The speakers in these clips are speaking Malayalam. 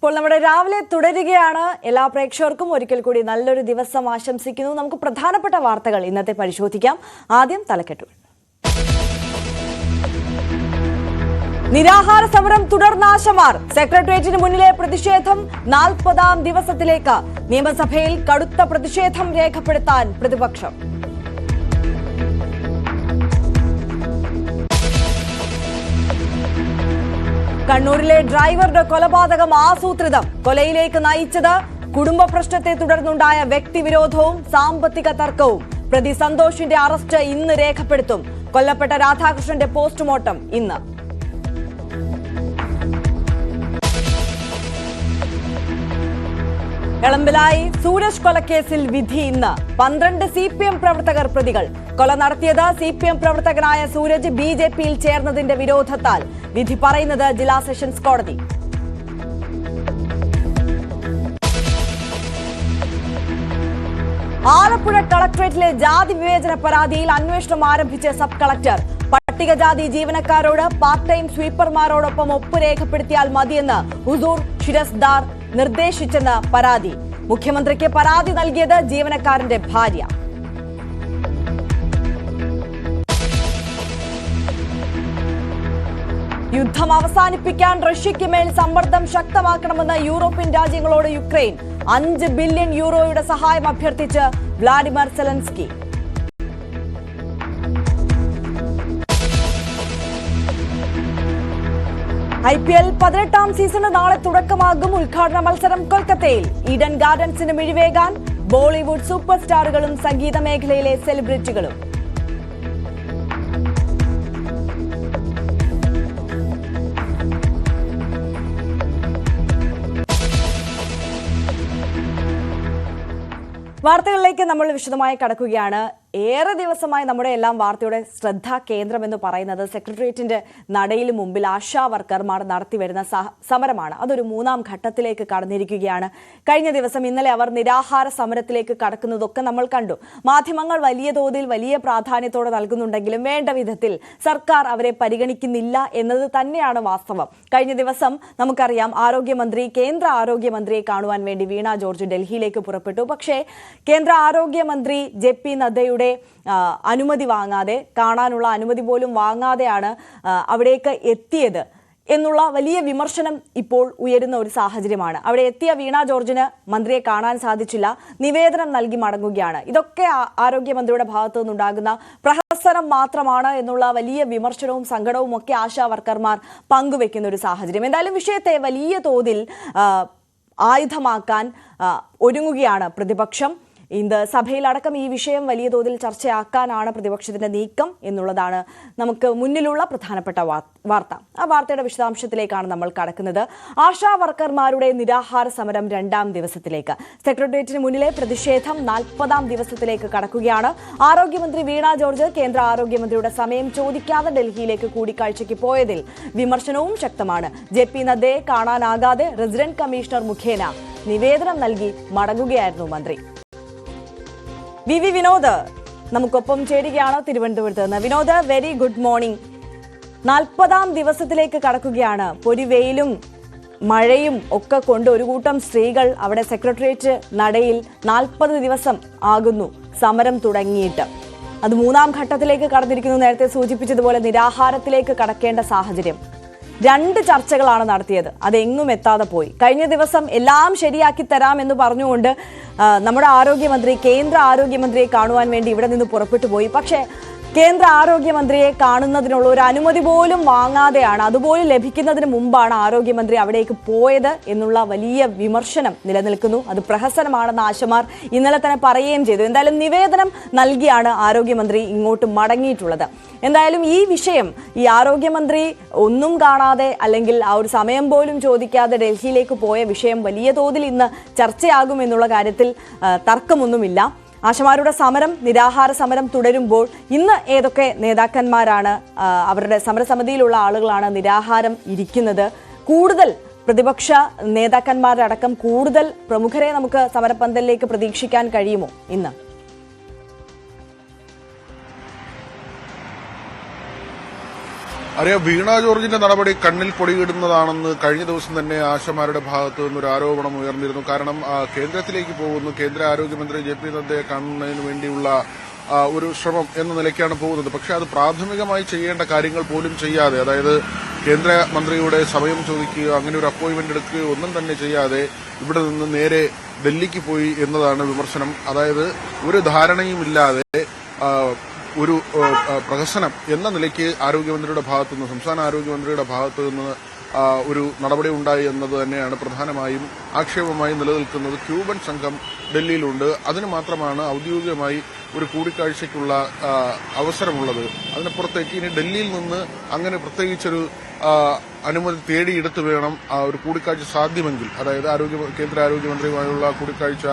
അപ്പോൾ നമ്മുടെ രാവിലെ തുടരുകയാണ്. എല്ലാ പ്രേക്ഷകർക്കും ഒരിക്കൽ കൂടി നല്ലൊരു ദിവസം ആശംസിക്കുന്നു. നമുക്ക് പ്രധാനപ്പെട്ട വാർത്തകൾ ഇന്നത്തെ പരിശോധിക്കാം. ആദ്യം തലക്കെട്ടുകൾ. നിരാഹാര സമരം തുടർന്നാശമാർ. സെക്രട്ടേറിയറ്റിന് മുന്നിലെ പ്രതിഷേധം 40ാം ദിവസത്തിലേക്ക്. നിയമസഭയിൽ കടുത്ത പ്രതിഷേധം രേഖപ്പെടുത്താൻ പ്രതിപക്ഷം. കണ്ണൂരിലെ ഡ്രൈവറുടെ കൊലപാതകം ആസൂത്രിതം. കൊലയിലേക്ക് നയിച്ചത് കുടുംബ പ്രശ്നത്തെ തുടർന്നുണ്ടായ വ്യക്തിവിരോധവും സാമ്പത്തിക തർക്കവും. പ്രതി സന്തോഷിന്റെ അറസ്റ്റ് ഇന്ന് രേഖപ്പെടുത്തും. കൊല്ലപ്പെട്ട രാധാകൃഷ്ണന്റെ പോസ്റ്റ്മോർട്ടം ഇന്ന്. എളമ്പിലായി സൂരജ് കൊലക്കേസിൽ വിധി ഇന്ന്. 12 CPM പ്രവർത്തകർ പ്രതികൾ. കൊല നടത്തിയത് CPM പ്രവർത്തകനായ സൂരജ് BJPയിൽ ചേർന്നതിന്റെ വിരോധത്താൽ. വിധി പറയുന്നത് ജില്ലാ സെഷൻസ് കോടതി. ആലപ്പുഴ കളക്ടറേറ്റിലെ ജാതി വിവേചന പരാതിയിൽ അന്വേഷണം ആരംഭിച്ച സബ് കളക്ടർ. പട്ടികജാതി ജീവനക്കാരോട് പാർട്ട് ടൈം സ്വീപ്പർമാരോടൊപ്പം ഒപ്പ് രേഖപ്പെടുത്തിയാൽ മതിയെന്ന് ഹുസൂർ ഷിരസ്ദാർ നിർദ്ദേശിച്ചെന്ന് പരാതി. മുഖ്യമന്ത്രിക്ക് പരാതി നൽകിയത് ജീവനക്കാരന്റെ ഭാര്യ. യുദ്ധം അവസാനിപ്പിക്കാൻ റഷ്യയ്ക്ക് മേൽ സമ്മർദ്ദം ശക്തമാക്കണമെന്ന് യൂറോപ്യൻ രാജ്യങ്ങളോട് യുക്രൈൻ. 5 ബില്യൺ യൂറോയുടെ സഹായം അഭ്യർത്ഥിച്ച് വ്ളാഡിമിർ സെലൻസ്കി. IPL 18ാം സീസണ് നാളെ തുടക്കമാകും. ഉദ്ഘാടന മത്സരം കൊൽക്കത്തയിൽ. ഈഡൻ ഗാർഡൻസിന് മിഴിവേകാൻ ബോളിവുഡ് സൂപ്പർ സ്റ്റാറുകളും സംഗീത മേഖലയിലെ സെലിബ്രിറ്റികളും. വാർത്തകളിലേക്ക് നമ്മൾ വിശദമായി കടക്കുകയാണ്. ഏറെ ദിവസമായി നമ്മുടെ എല്ലാം വാർത്തയുടെ ശ്രദ്ധാ കേന്ദ്രം എന്ന് പറയുന്നത് സെക്രട്ടേറിയറ്റിന്റെ നടയിലും മുമ്പിൽ ആശാ വർക്കർമാർ നടത്തിവരുന്ന സമരമാണ്. അതൊരു 3ാം ഘട്ടത്തിലേക്ക് കടന്നിരിക്കുകയാണ്. കഴിഞ്ഞ ദിവസം ഇന്നലെ അവർ നിരാഹാര സമരത്തിലേക്ക് കടക്കുന്നതൊക്കെ നമ്മൾ കണ്ടു. മാധ്യമങ്ങൾ വലിയ തോതിൽ വലിയ പ്രാധാന്യത്തോടെ നൽകുന്നുണ്ടെങ്കിലും വേണ്ട വിധത്തിൽ സർക്കാർ അവരെ പരിഗണിക്കുന്നില്ല എന്നത് തന്നെയാണ് വാസ്തവം. കഴിഞ്ഞ ദിവസം നമുക്കറിയാം, കേന്ദ്ര ആരോഗ്യമന്ത്രിയെ കാണുവാൻ വേണ്ടി വീണ ജോർജ് ഡൽഹിയിലേക്ക് പുറപ്പെട്ടു. പക്ഷേ കേന്ദ്ര ആരോഗ്യമന്ത്രി JP നദ്ദയുടെ അനുമതി വാങ്ങാതെ, കാണാനുള്ള അനുമതി പോലും വാങ്ങാതെയാണ് അവിടേക്ക് എത്തിയത് എന്നുള്ള വലിയ വിമർശനം ഇപ്പോൾ ഉയരുന്ന ഒരു സാഹചര്യമാണ്. അവിടെ എത്തിയ വീണ ജോർജിന് മന്ത്രിയെ കാണാൻ സാധിച്ചില്ല, നിവേദനം നൽകി മടങ്ങുകയാണ്. ഇതൊക്കെ ആരോഗ്യമന്ത്രിയുടെ ഭാഗത്തു നിന്നുണ്ടാകുന്ന പ്രഹസനം മാത്രമാണ് എന്നുള്ള വലിയ വിമർശനവും സങ്കടവും ഒക്കെ ആശാ വർക്കർമാർ പങ്കുവെക്കുന്ന ഒരു സാഹചര്യം. എന്തായാലും വിഷയത്തെ വലിയ തോതിൽ ആയുധമാക്കാൻ ഒരുങ്ങുകയാണ് പ്രതിപക്ഷം. ഇന്ന് സഭയിലടക്കം ഈ വിഷയം വലിയ തോതിൽ ചർച്ചയാക്കാനാണ് പ്രതിപക്ഷത്തിന്റെ നീക്കം എന്നുള്ളതാണ് നമുക്ക് മുന്നിലുള്ള പ്രധാനപ്പെട്ട വാർത്ത. ആ വാർത്തയുടെ വിശദാംശത്തിലേക്കാണ് നമ്മൾ കടക്കുന്നത്. ആശാ വർക്കർമാരുടെ നിരാഹാര സമരം 2ാം ദിവസത്തിലേക്ക്. സെക്രട്ടേറിയറ്റിന് മുന്നിലെ പ്രതിഷേധം 40ാം ദിവസത്തിലേക്ക് കടക്കുകയാണ്. ആരോഗ്യമന്ത്രി വീണ ജോർജ് കേന്ദ്ര ആരോഗ്യമന്ത്രിയുടെ സമയം ചോദിക്കാതെ ഡൽഹിയിലേക്ക് കൂടിക്കാഴ്ചയ്ക്ക് പോയതിൽ വിമർശനവും ശക്തമാണ്. JP നദ്ദയെ കാണാനാകാതെ റെസിഡന്റ് കമ്മീഷണർ മുഖേന നിവേദനം നൽകി മടങ്ങുകയായിരുന്നു മന്ത്രി. VV വിനോദ് നമുക്കൊപ്പം ചേരുകയാണ് തിരുവനന്തപുരത്ത് നിന്ന്. Vinod, very good morning. 40ാം ദിവസത്തിലേക്ക് കടക്കുകയാണ്. പൊരിവെയിലും മഴയും ഒക്കെ കൊണ്ട് ഒരു കൂട്ടം സ്ത്രീകൾ അവിടെ സെക്രട്ടേറിയറ്റ് നടയിൽ 40 ദിവസം ആകുന്നു സമരം തുടങ്ങിയിട്ട്. അത് 3ാം ഘട്ടത്തിലേക്ക് കടന്നിരിക്കുന്നു. നേരത്തെ സൂചിപ്പിച്ചതുപോലെ നിരാഹാരത്തിലേക്ക് കടക്കേണ്ട സാഹചര്യം. 2 ചർച്ചകളാണ് നടത്തിയത്. അതെങ്ങും എത്താതെ പോയി. കഴിഞ്ഞ ദിവസം എല്ലാം ശരിയാക്കി തരാം എന്ന് പറഞ്ഞുകൊണ്ട് നമ്മുടെ കേന്ദ്ര ആരോഗ്യമന്ത്രിയെ കാണുവാൻ വേണ്ടി ഇവിടെ നിന്ന് പുറപ്പെട്ടു പോയി. പക്ഷേ കേന്ദ്ര ആരോഗ്യമന്ത്രിയെ കാണുന്നതിനുള്ള ഒരു അനുമതി പോലും വാങ്ങാതെയാണ്, അതുപോലും ലഭിക്കുന്നതിന് മുമ്പാണ് ആരോഗ്യമന്ത്രി അവിടേക്ക് പോയത് എന്നുള്ള വലിയ വിമർശനം നിലനിൽക്കുന്നു. അത് പ്രഹസനമാണെന്ന് ആശമാർ ഇന്നലെ തന്നെ പറയുകയും ചെയ്തു. എന്തായാലും നിവേദനം നൽകിയാണ് ആരോഗ്യമന്ത്രി ഇങ്ങോട്ട് മടങ്ങിയിട്ടുള്ളത്. എന്തായാലും ഈ വിഷയം, ഈ ആരോഗ്യമന്ത്രി ഒന്നും കാണാതെ അല്ലെങ്കിൽ ആ ഒരു സമയം പോലും ചോദിക്കാതെ ഡൽഹിയിലേക്ക് പോയ വിഷയം വലിയ തോതിൽ ഇന്ന് ചർച്ചയാകും എന്നുള്ള കാര്യത്തിൽ തർക്കമൊന്നുമില്ല. ആശമാരുടെ നിരാഹാര സമരം തുടരുമ്പോൾ ഇന്ന് ഏതൊക്കെ നേതാക്കന്മാരാണ്, അവരുടെ സമരസമിതിയിലുള്ള ആളുകളാണ് നിരാഹാരം ഇരിക്കുന്നത്? കൂടുതൽ പ്രതിപക്ഷ നേതാക്കന്മാരുടെ അടക്കം കൂടുതൽ പ്രമുഖരെ നമുക്ക് സമരപന്തലിലേക്ക് പ്രതീക്ഷിക്കാൻ കഴിയുമോ ഇന്ന്? അറിയാം, വീണ ജോർജിന്റെ നടപടി കണ്ണിൽ പൊടിയിടുന്നതാണെന്ന് കഴിഞ്ഞ ദിവസം തന്നെ ആശമാരുടെ ഭാഗത്തു നിന്നൊരു ആരോപണം ഉയർന്നിരുന്നു. കാരണം കേന്ദ്രത്തിലേക്ക് പോകുന്നു, കേന്ദ്ര ആരോഗ്യമന്ത്രി JP നദ്ദയെ കാണുന്നതിന് വേണ്ടിയുള്ള ഒരു ശ്രമം എന്ന നിലയ്ക്കാണ് പോകുന്നത്. പക്ഷെ അത് പ്രാഥമികമായി ചെയ്യേണ്ട കാര്യങ്ങൾ പോലും ചെയ്യാതെ, അതായത് കേന്ദ്രമന്ത്രിയുടെ സമയം ചോദിക്കുകയോ അങ്ങനെ ഒരു അപ്പോയിന്റ്മെന്റ് എടുക്കുകയോ ഒന്നും തന്നെ ചെയ്യാതെ ഇവിടെ നിന്ന് നേരെ ഡൽഹിക്ക് പോയി എന്നതാണ് വിമർശനം. അതായത് ഒരു ധാരണയുമില്ലാതെ ഒരു പ്രഹസനം എന്ന നിലയ്ക്ക് ആരോഗ്യമന്ത്രിയുടെ ഭാഗത്തുനിന്ന്, സംസ്ഥാന ആരോഗ്യമന്ത്രിയുടെ ഭാഗത്തുനിന്ന് ഒരു നടപടി ഉണ്ടായി എന്നത് തന്നെയാണ് പ്രധാനമായും ആക്ഷേപമായി നിലനിൽക്കുന്നത്. ക്യൂബൻ സംഘം ഡൽഹിയിലുണ്ട്. അതിന് മാത്രമാണ് ഔദ്യോഗികമായി ഒരു കൂടിക്കാഴ്ചയ്ക്കുള്ള അവസരമുള്ളത്. അതിനപ്പുറത്തേക്ക് ഇനി ഡൽഹിയിൽ നിന്ന് അങ്ങനെ പ്രത്യേകിച്ചൊരു അനുമതി തേടിയെടുത്ത് വേണം ഒരു കൂടിക്കാഴ്ച സാധ്യമെങ്കിൽ, അതായത് കേന്ദ്ര ആരോഗ്യമന്ത്രിയുമായുള്ള കൂടിക്കാഴ്ച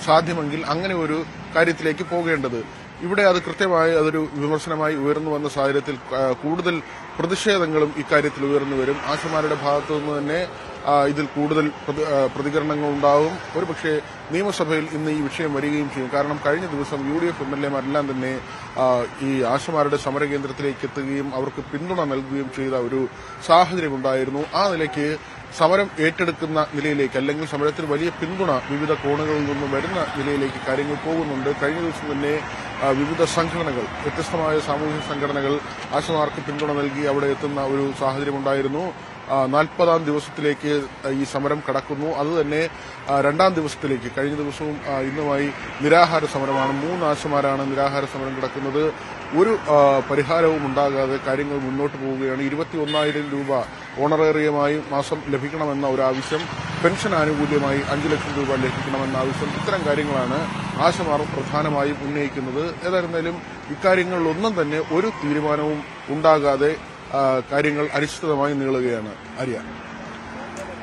സാധ്യമെങ്കിൽ അങ്ങനെ ഒരു കാര്യത്തിലേക്ക് പോകേണ്ടത്. ഇവിടെ അത് കൃത്യമായി അതൊരു വിമർശനമായി ഉയർന്നു വന്ന സാഹചര്യത്തിൽ കൂടുതൽ പ്രതിഷേധങ്ങളും ഇക്കാര്യത്തിൽ ഉയർന്നു വരും. ആശമാരുടെ ഭാഗത്തുനിന്ന് തന്നെ ഇതിൽ കൂടുതൽ പ്രതികരണങ്ങൾ ഉണ്ടാകും. ഒരുപക്ഷെ നിയമസഭയിൽ ഇന്ന് ഈ വിഷയം വരികയും ചെയ്യും. കാരണം കഴിഞ്ഞ ദിവസം UDF MLA-മാരെല്ലാം തന്നെ ഈ ആശമാരുടെ സമരകേന്ദ്രത്തിലേക്ക് എത്തുകയും അവർക്ക് പിന്തുണ നൽകുകയും ചെയ്ത ഒരു സാഹചര്യമുണ്ടായിരുന്നു. ആ നിലയ്ക്ക് സമരം ഏറ്റെടുക്കുന്ന നിലയിലേക്ക്, അല്ലെങ്കിൽ സമരത്തിന് വലിയ പിന്തുണ വിവിധ കോണുകളിൽ നിന്നും വരുന്ന നിലയിലേക്ക് കാര്യങ്ങൾ പോകുന്നുണ്ട്. കഴിഞ്ഞ ദിവസം തന്നെ വിവിധ സംഘടനകൾ, വ്യത്യസ്തമായ സാമൂഹിക സംഘടനകൾ ആശമാർക്ക് പിന്തുണ നൽകി അവിടെ എത്തുന്ന ഒരു സാഹചര്യമുണ്ടായിരുന്നു. 40-ാം ദിവസത്തിലേക്ക് ഈ സമരം കടക്കുന്നു. അതുതന്നെ 2ാം ദിവസത്തിലേക്ക്, കഴിഞ്ഞ ദിവസവും ഇന്നുമായി നിരാഹാര സമരമാണ്. 3 ആശമാരാണ് നിരാഹാര സമരം കിടക്കുന്നത്. ഒരു പരിഹാരവും ഉണ്ടാകാതെ കാര്യങ്ങൾ മുന്നോട്ട് പോവുകയാണ്. 21,000 രൂപ ഓണറേറിയമായി മാസം ലഭിക്കണമെന്ന ഒരു ആവശ്യം, പെൻഷൻ ആനുകൂല്യമായി 5 ലക്ഷം രൂപ ലഭിക്കണമെന്ന ആവശ്യം, ഇത്തരം കാര്യങ്ങളാണ് ആശമാർ പ്രധാനമായും ഉന്നയിക്കുന്നത്. ഏതായിരുന്നാലും ഇക്കാര്യങ്ങളിലൊന്നും തന്നെ ഒരു തീരുമാനവും ഉണ്ടാകാതെ കാര്യങ്ങൾ അനിശ്ചിതമായി നീളുകയാണ്. ആര്യ,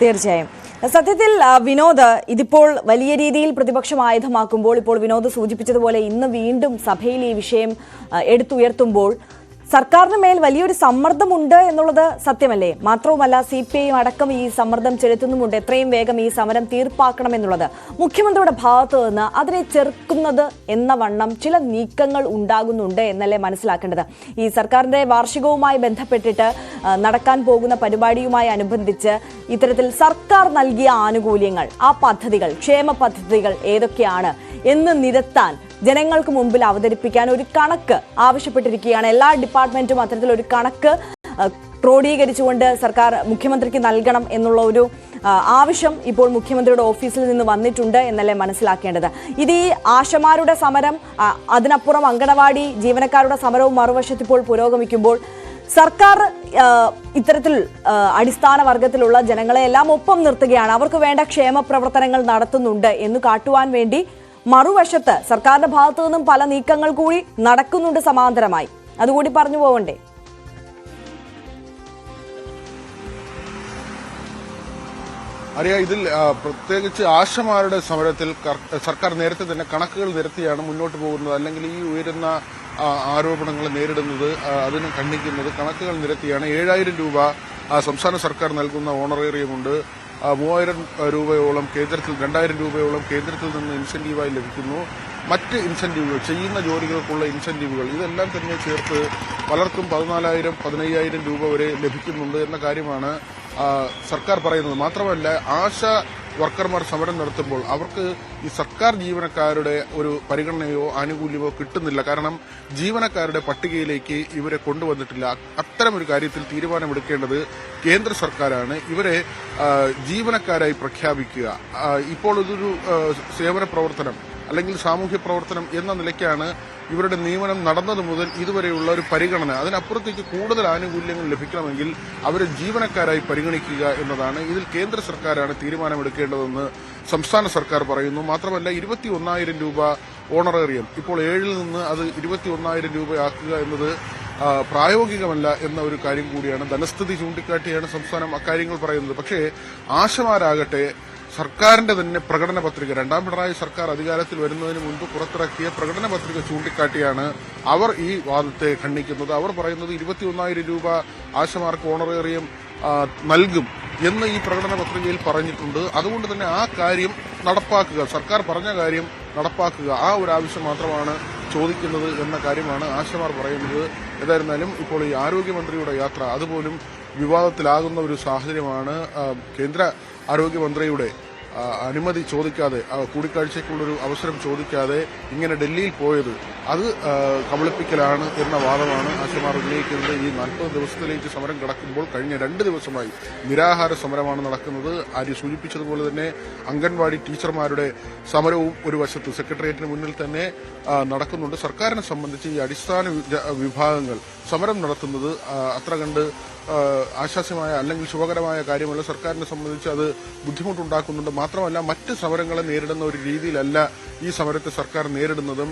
തീർച്ചയായും സത്യത്തിൽ വിനോദ്, ഇതിപ്പോൾ വലിയ രീതിയിൽ പ്രതിപക്ഷം ആയുധമാക്കുമ്പോൾ, ഇപ്പോൾ വിനോദ് സൂചിപ്പിച്ചതുപോലെ ഇന്ന് വീണ്ടും സഭയിൽ ഈ വിഷയം എടുത്തുയർത്തുമ്പോൾ സർക്കാരിന് മേൽ വലിയൊരു സമ്മർദ്ദമുണ്ട് എന്നുള്ളത് സത്യമല്ലേ? മാത്രവുമല്ല CPI അടക്കം ഈ സമ്മർദ്ദം ചെലുത്തുന്നുമുണ്ട്, എത്രയും വേഗം ഈ സമരം തീർപ്പാക്കണമെന്നുള്ളത്. മുഖ്യമന്ത്രിയുടെ ഭാഗത്തു നിന്ന് അതിനെ ചെറുക്കുന്നത് എന്ന വണ്ണം ചില നീക്കങ്ങൾ ഉണ്ടാകുന്നുണ്ട് എന്നല്ലേ മനസ്സിലാക്കേണ്ടത്. ഈ സർക്കാരിന്റെ വാർഷികവുമായി ബന്ധപ്പെട്ടിട്ട് നടക്കാൻ പോകുന്ന പരിപാടിയുമായി അനുബന്ധിച്ച് ഇത്തരത്തിൽ സർക്കാർ നൽകിയ ആനുകൂല്യങ്ങൾ, ആ പദ്ധതികൾ, ക്ഷേമ പദ്ധതികൾ ഏതൊക്കെയാണ് എന്ന് നിരത്താൻ, ജനങ്ങൾക്ക് മുമ്പിൽ അവതരിപ്പിക്കാൻ ഒരു കണക്ക് ആവശ്യപ്പെട്ടിരിക്കുകയാണ്. എല്ലാ ഡിപ്പാർട്ട്മെന്റും അത്തരത്തിലൊരു കണക്ക് ക്രോഡീകരിച്ചുകൊണ്ട് സർക്കാർ മുഖ്യമന്ത്രിക്ക് നൽകണം എന്നുള്ള ഒരു ആവശ്യം ഇപ്പോൾ മുഖ്യമന്ത്രിയുടെ ഓഫീസിൽ നിന്ന് വന്നിട്ടുണ്ട് എന്നല്ലേ മനസ്സിലാക്കേണ്ടത്. ഇത് ഈ ആശമാരുടെ സമരം, അതിനപ്പുറം അങ്കണവാടി ജീവനക്കാരുടെ സമരവും മറുവശത്ത് ഇപ്പോൾ പുരോഗമിക്കുമ്പോൾ സർക്കാർ ഇത്തരത്തിൽ അടിസ്ഥാന വർഗത്തിലുള്ള ജനങ്ങളെ എല്ലാം ഒപ്പം നിർത്തുകയാണ്, അവർക്ക് വേണ്ട ക്ഷേമ പ്രവർത്തനങ്ങൾ നടത്തുന്നുണ്ട് എന്ന് കാട്ടുവാൻ വേണ്ടി മറുവശത്ത് സർക്കാരിന്റെ ഭാഗത്തു നിന്നും പല നീക്കങ്ങൾ കൂടി നടക്കുന്നുണ്ട് സമാന്തരമായി. അതുകൂടി പറഞ്ഞു പോകണ്ടേ? അറിയാം, ഇതിൽ പ്രത്യേകിച്ച് ആശമാരുടെ സമരത്തിൽ സർക്കാർ നേരത്തെ തന്നെ കണക്കുകൾ നിരത്തിയാണ് മുന്നോട്ട് പോകുന്നത്. അല്ലെങ്കിൽ ഈ ഉയരുന്ന ആരോപണങ്ങൾ നേരിടുന്നത്, അതിനെ ഖണ്ഡിക്കുന്നത് കണക്കുകൾ നിരത്തിയാണ്. 7,000 രൂപ സംസ്ഥാന സർക്കാർ നൽകുന്ന ഓണറേറിയമുണ്ട്. 3,000 രൂപയോളം കേന്ദ്രത്തിൽ, 2,000 രൂപയോളം കേന്ദ്രത്തിൽ നിന്ന് ഇൻസെന്റീവായി ലഭിക്കുന്നു. മറ്റ് ഇൻസെന്റീവുകൾ, ചെയ്യുന്ന ജോലികൾക്കുള്ള ഇൻസെന്റീവുകൾ, ഇതെല്ലാം തന്നെ ചേർത്ത് പലർക്കും 14,000, 15,000 രൂപ വരെ ലഭിക്കുന്നുണ്ട് എന്ന കാര്യമാണ് സർക്കാർ പറയുന്നത്. മാത്രമല്ല, ആശാ വർക്കർമാർ സമരം നടത്തുമ്പോൾ അവർക്ക് ഈ സർക്കാർ ജീവനക്കാരുടെ ഒരു പരിഗണനയോ ആനുകൂല്യമോ കിട്ടുന്നില്ല. കാരണം ജീവനക്കാരുടെ പട്ടികയിലേക്ക് ഇവരെ കൊണ്ടുവന്നിട്ടില്ല. അത്തരമൊരു കാര്യത്തിൽ തീരുമാനമെടുക്കേണ്ടത് കേന്ദ്ര സർക്കാരാണ്. ഇവരെ ജീവനക്കാരായി പ്രഖ്യാപിക്കുക. ഇപ്പോൾ ഇതൊരു സേവന പ്രവർത്തനം അല്ലെങ്കിൽ സാമൂഹ്യ പ്രവർത്തനം എന്ന നിലയ്ക്കാണ് ഇവരുടെ നിയമനം നടന്നത് മുതൽ ഇതുവരെയുള്ള ഒരു പരിഗണന. അതിനപ്പുറത്തേക്ക് കൂടുതൽ ആനുകൂല്യങ്ങൾ ലഭിക്കണമെങ്കിൽ അവരെ ജീവനക്കാരായി പരിഗണിക്കുക എന്നതാണ്. ഇതിൽ കേന്ദ്ര സർക്കാരാണ് തീരുമാനമെടുക്കേണ്ടതെന്ന് സംസ്ഥാന സർക്കാർ പറയുന്നു. മാത്രമല്ല, 21,000 രൂപ ഓണറേറിയം ഇപ്പോൾ 7-ൽ നിന്ന് അത് 21,000 രൂപയാക്കുക എന്നത് പ്രായോഗികമല്ല എന്ന ഒരു കാര്യം കൂടിയാണ്. ധനസ്ഥിതി ചൂണ്ടിക്കാട്ടിയാണ് സംസ്ഥാനം അക്കാര്യങ്ങൾ പറയുന്നത്. പക്ഷേ ആശമാരാകട്ടെ സർക്കാരിന്റെ തന്നെ പ്രകടന പത്രിക, 2ാം പിണറായി സർക്കാർ അധികാരത്തിൽ വരുന്നതിന് മുൻപ് പുറത്തിറക്കിയ പ്രകടന പത്രിക ചൂണ്ടിക്കാട്ടിയാണ് അവർ ഈ വാദത്തെ ഖണ്ഡിക്കുന്നത്. അവർ പറയുന്നത് 21,000 രൂപ ആശമാർക്ക് ഓണറേറിയം നൽകും എന്ന് ഈ പ്രകടന പത്രികയിൽ പറഞ്ഞിട്ടുണ്ട്. അതുകൊണ്ട് തന്നെ ആ കാര്യം നടപ്പാക്കുക, സർക്കാർ പറഞ്ഞ കാര്യം നടപ്പാക്കുക, ആ ഒരു ആവശ്യം മാത്രമാണ് ചോദിക്കുന്നത് എന്ന കാര്യമാണ് ആശമാർ പറയുന്നത്. ഏതായിരുന്നാലും ഇപ്പോൾ ഈ ആരോഗ്യമന്ത്രിയുടെ യാത്ര അതുപോലും വിവാദത്തിലാകുന്ന ഒരു സാഹചര്യമാണ്. കേന്ദ്ര ആരോഗ്യമന്ത്രിയുടെ അനുമതി ചോദിക്കാതെ, കൂടിക്കാഴ്ചയ്ക്കുള്ളൊരു അവസരം ചോദിക്കാതെ ഇങ്ങനെ ഡൽഹിയിൽ പോയത് അത് കബളിപ്പിക്കലാണ് എന്ന വാദമാണ് ആശമാർ ഉന്നയിക്കുന്നത്. ഈ 40 ദിവസത്തിലേക്ക് സമരം കടക്കുമ്പോൾ കഴിഞ്ഞ 2 ദിവസമായി നിരാഹാര സമരമാണ് നടക്കുന്നത്. ആര്യ സൂചിപ്പിച്ചതുപോലെ തന്നെ അംഗൻവാടി ടീച്ചർമാരുടെ സമരവും ഒരു വശത്ത് സെക്രട്ടേറിയറ്റിന് മുന്നിൽ തന്നെ നടക്കുന്നുണ്ട്. സർക്കാരിനെ സംബന്ധിച്ച് ഈ അടിസ്ഥാന വിഭാഗങ്ങൾ സമരം നടത്തുന്നത് അത്ര കണ്ട് ആശ്വാസ്യമായ അല്ലെങ്കിൽ ശുഭകരമായ കാര്യമല്ല. സർക്കാരിനെ സംബന്ധിച്ച് അത് ബുദ്ധിമുട്ടുണ്ടാക്കുന്നുണ്ട്. മാത്രമല്ല, മറ്റ് സമരങ്ങളെ നേരിടുന്ന ഒരു രീതിയിലല്ല ഈ സമരത്തെ സർക്കാർ നേരിടുന്നതും.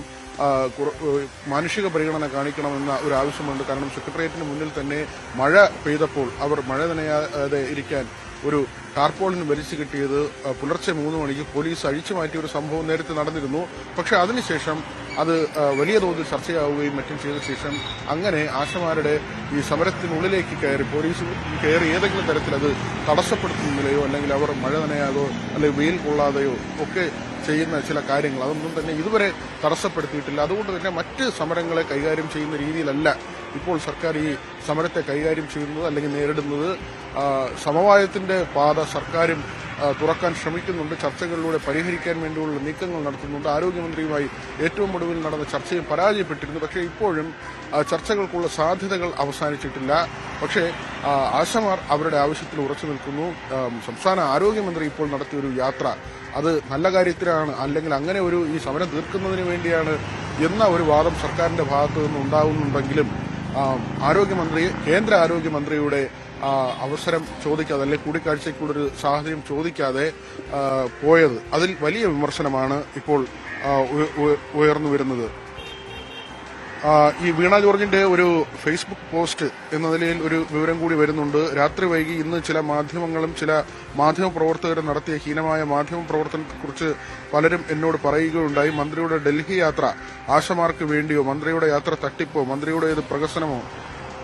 മാനുഷിക പരിഗണന കാണിക്കണമെന്ന ഒരു ആവശ്യമുണ്ട്. കാരണം സെക്രട്ടേറിയറ്റിന് മുന്നിൽ തന്നെ മഴ പെയ്തപ്പോൾ അവർ മഴ നനയാതെ ഇരിക്കാൻ ഒരു ടാർപോളിന് വലിച്ചു കിട്ടിയത് പുലർച്ചെ 3 മണിക്ക് പോലീസ് അഴിച്ചു മാറ്റിയ ഒരു സംഭവം നേരത്തെ നടന്നിരുന്നു. പക്ഷേ അതിനുശേഷം അത് വലിയ തോതിൽ ചർച്ചയാവുകയും മറ്റും ചെയ്ത ശേഷം അങ്ങനെ ആശമാരുടെ ഈ സമരത്തിനുള്ളിലേക്ക് കയറി പോലീസ് കയറി ഏതെങ്കിലും തരത്തിൽ അത് തടസ്സപ്പെടുത്തുന്നില്ലയോ അല്ലെങ്കിൽ അവർ മഴ നനയാതോ അല്ലെങ്കിൽ വെയിൽ കൊള്ളാതെയോ ഒക്കെ ചെയ്യുന്ന ചില കാര്യങ്ങൾ അതൊന്നും തന്നെ ഇതുവരെ തടസ്സപ്പെടുത്തിയിട്ടില്ല. അതുകൊണ്ട് തന്നെ മറ്റ് സമരങ്ങളെ കൈകാര്യം ചെയ്യുന്ന രീതിയിലല്ല ഇപ്പോൾ സർക്കാർ ഈ സമരത്തെ കൈകാര്യം ചെയ്യുന്നത് അല്ലെങ്കിൽ നേരിടുന്നത്. സമവായത്തിന്റെ പാത സർക്കാരും തുറക്കാൻ ശ്രമിക്കുന്നുണ്ട്. ചർച്ചകളിലൂടെ പരിഹരിക്കാൻ വേണ്ടിയുള്ള നീക്കങ്ങൾ നടത്തുന്നുണ്ട്. ആരോഗ്യമന്ത്രിയുമായി ഏറ്റവും ഒടുവിൽ നടന്ന ചർച്ചയിൽ പരാജയപ്പെട്ടിരുന്നു. പക്ഷേ ഇപ്പോഴും ചർച്ചകൾക്കുള്ള സാധ്യതകൾ അവസാനിച്ചിട്ടില്ല. പക്ഷേ ആശമാർ അവരുടെ ആവശ്യത്തിൽ ഉറച്ചു നിൽക്കുന്നു. സംസ്ഥാന ആരോഗ്യമന്ത്രി ഇപ്പോൾ നടത്തിയൊരു യാത്ര അത് നല്ല കാര്യത്തിലാണ്, അല്ലെങ്കിൽ അങ്ങനെ ഒരു ഈ സമരം തീർക്കുന്നതിന് വേണ്ടിയാണ് എന്ന ഒരു വാദം സർക്കാരിന്റെ ഭാഗത്തു നിന്ന് ഉണ്ടാകുന്നുണ്ടെങ്കിലും കേന്ദ്ര ആരോഗ്യമന്ത്രിയുടെ അവസരം ചോദിക്കാതെ അല്ലെങ്കിൽ കൂടിക്കാഴ്ചയ്ക്കുള്ളൊരു സാഹചര്യം ചോദിക്കാതെ പോയത് അതിൽ വലിയ വിമർശനമാണ് ഇപ്പോൾ ഉയർന്നു വരുന്നത്. ഈ വീണ ജോർജിന്റെ ഒരു ഫേസ്ബുക്ക് പോസ്റ്റ് എന്ന നിലയിൽ ഒരു വിവരം കൂടി വരുന്നുണ്ട്. രാത്രി വൈകി ഇന്ന് ചില മാധ്യമങ്ങളും ചില മാധ്യമപ്രവർത്തകരും നടത്തിയ ഹീനമായ മാധ്യമപ്രവർത്തനത്തെക്കുറിച്ച് പലരും എന്നോട് പറയുകയുണ്ടായി. മന്ത്രിയുടെ ഡൽഹി യാത്ര ആശമാർക്ക് വേണ്ടിയോ, മന്ത്രിയുടെ യാത്ര തട്ടിപ്പോ, മന്ത്രിയുടെ ഇത് പ്രഹസനമോ,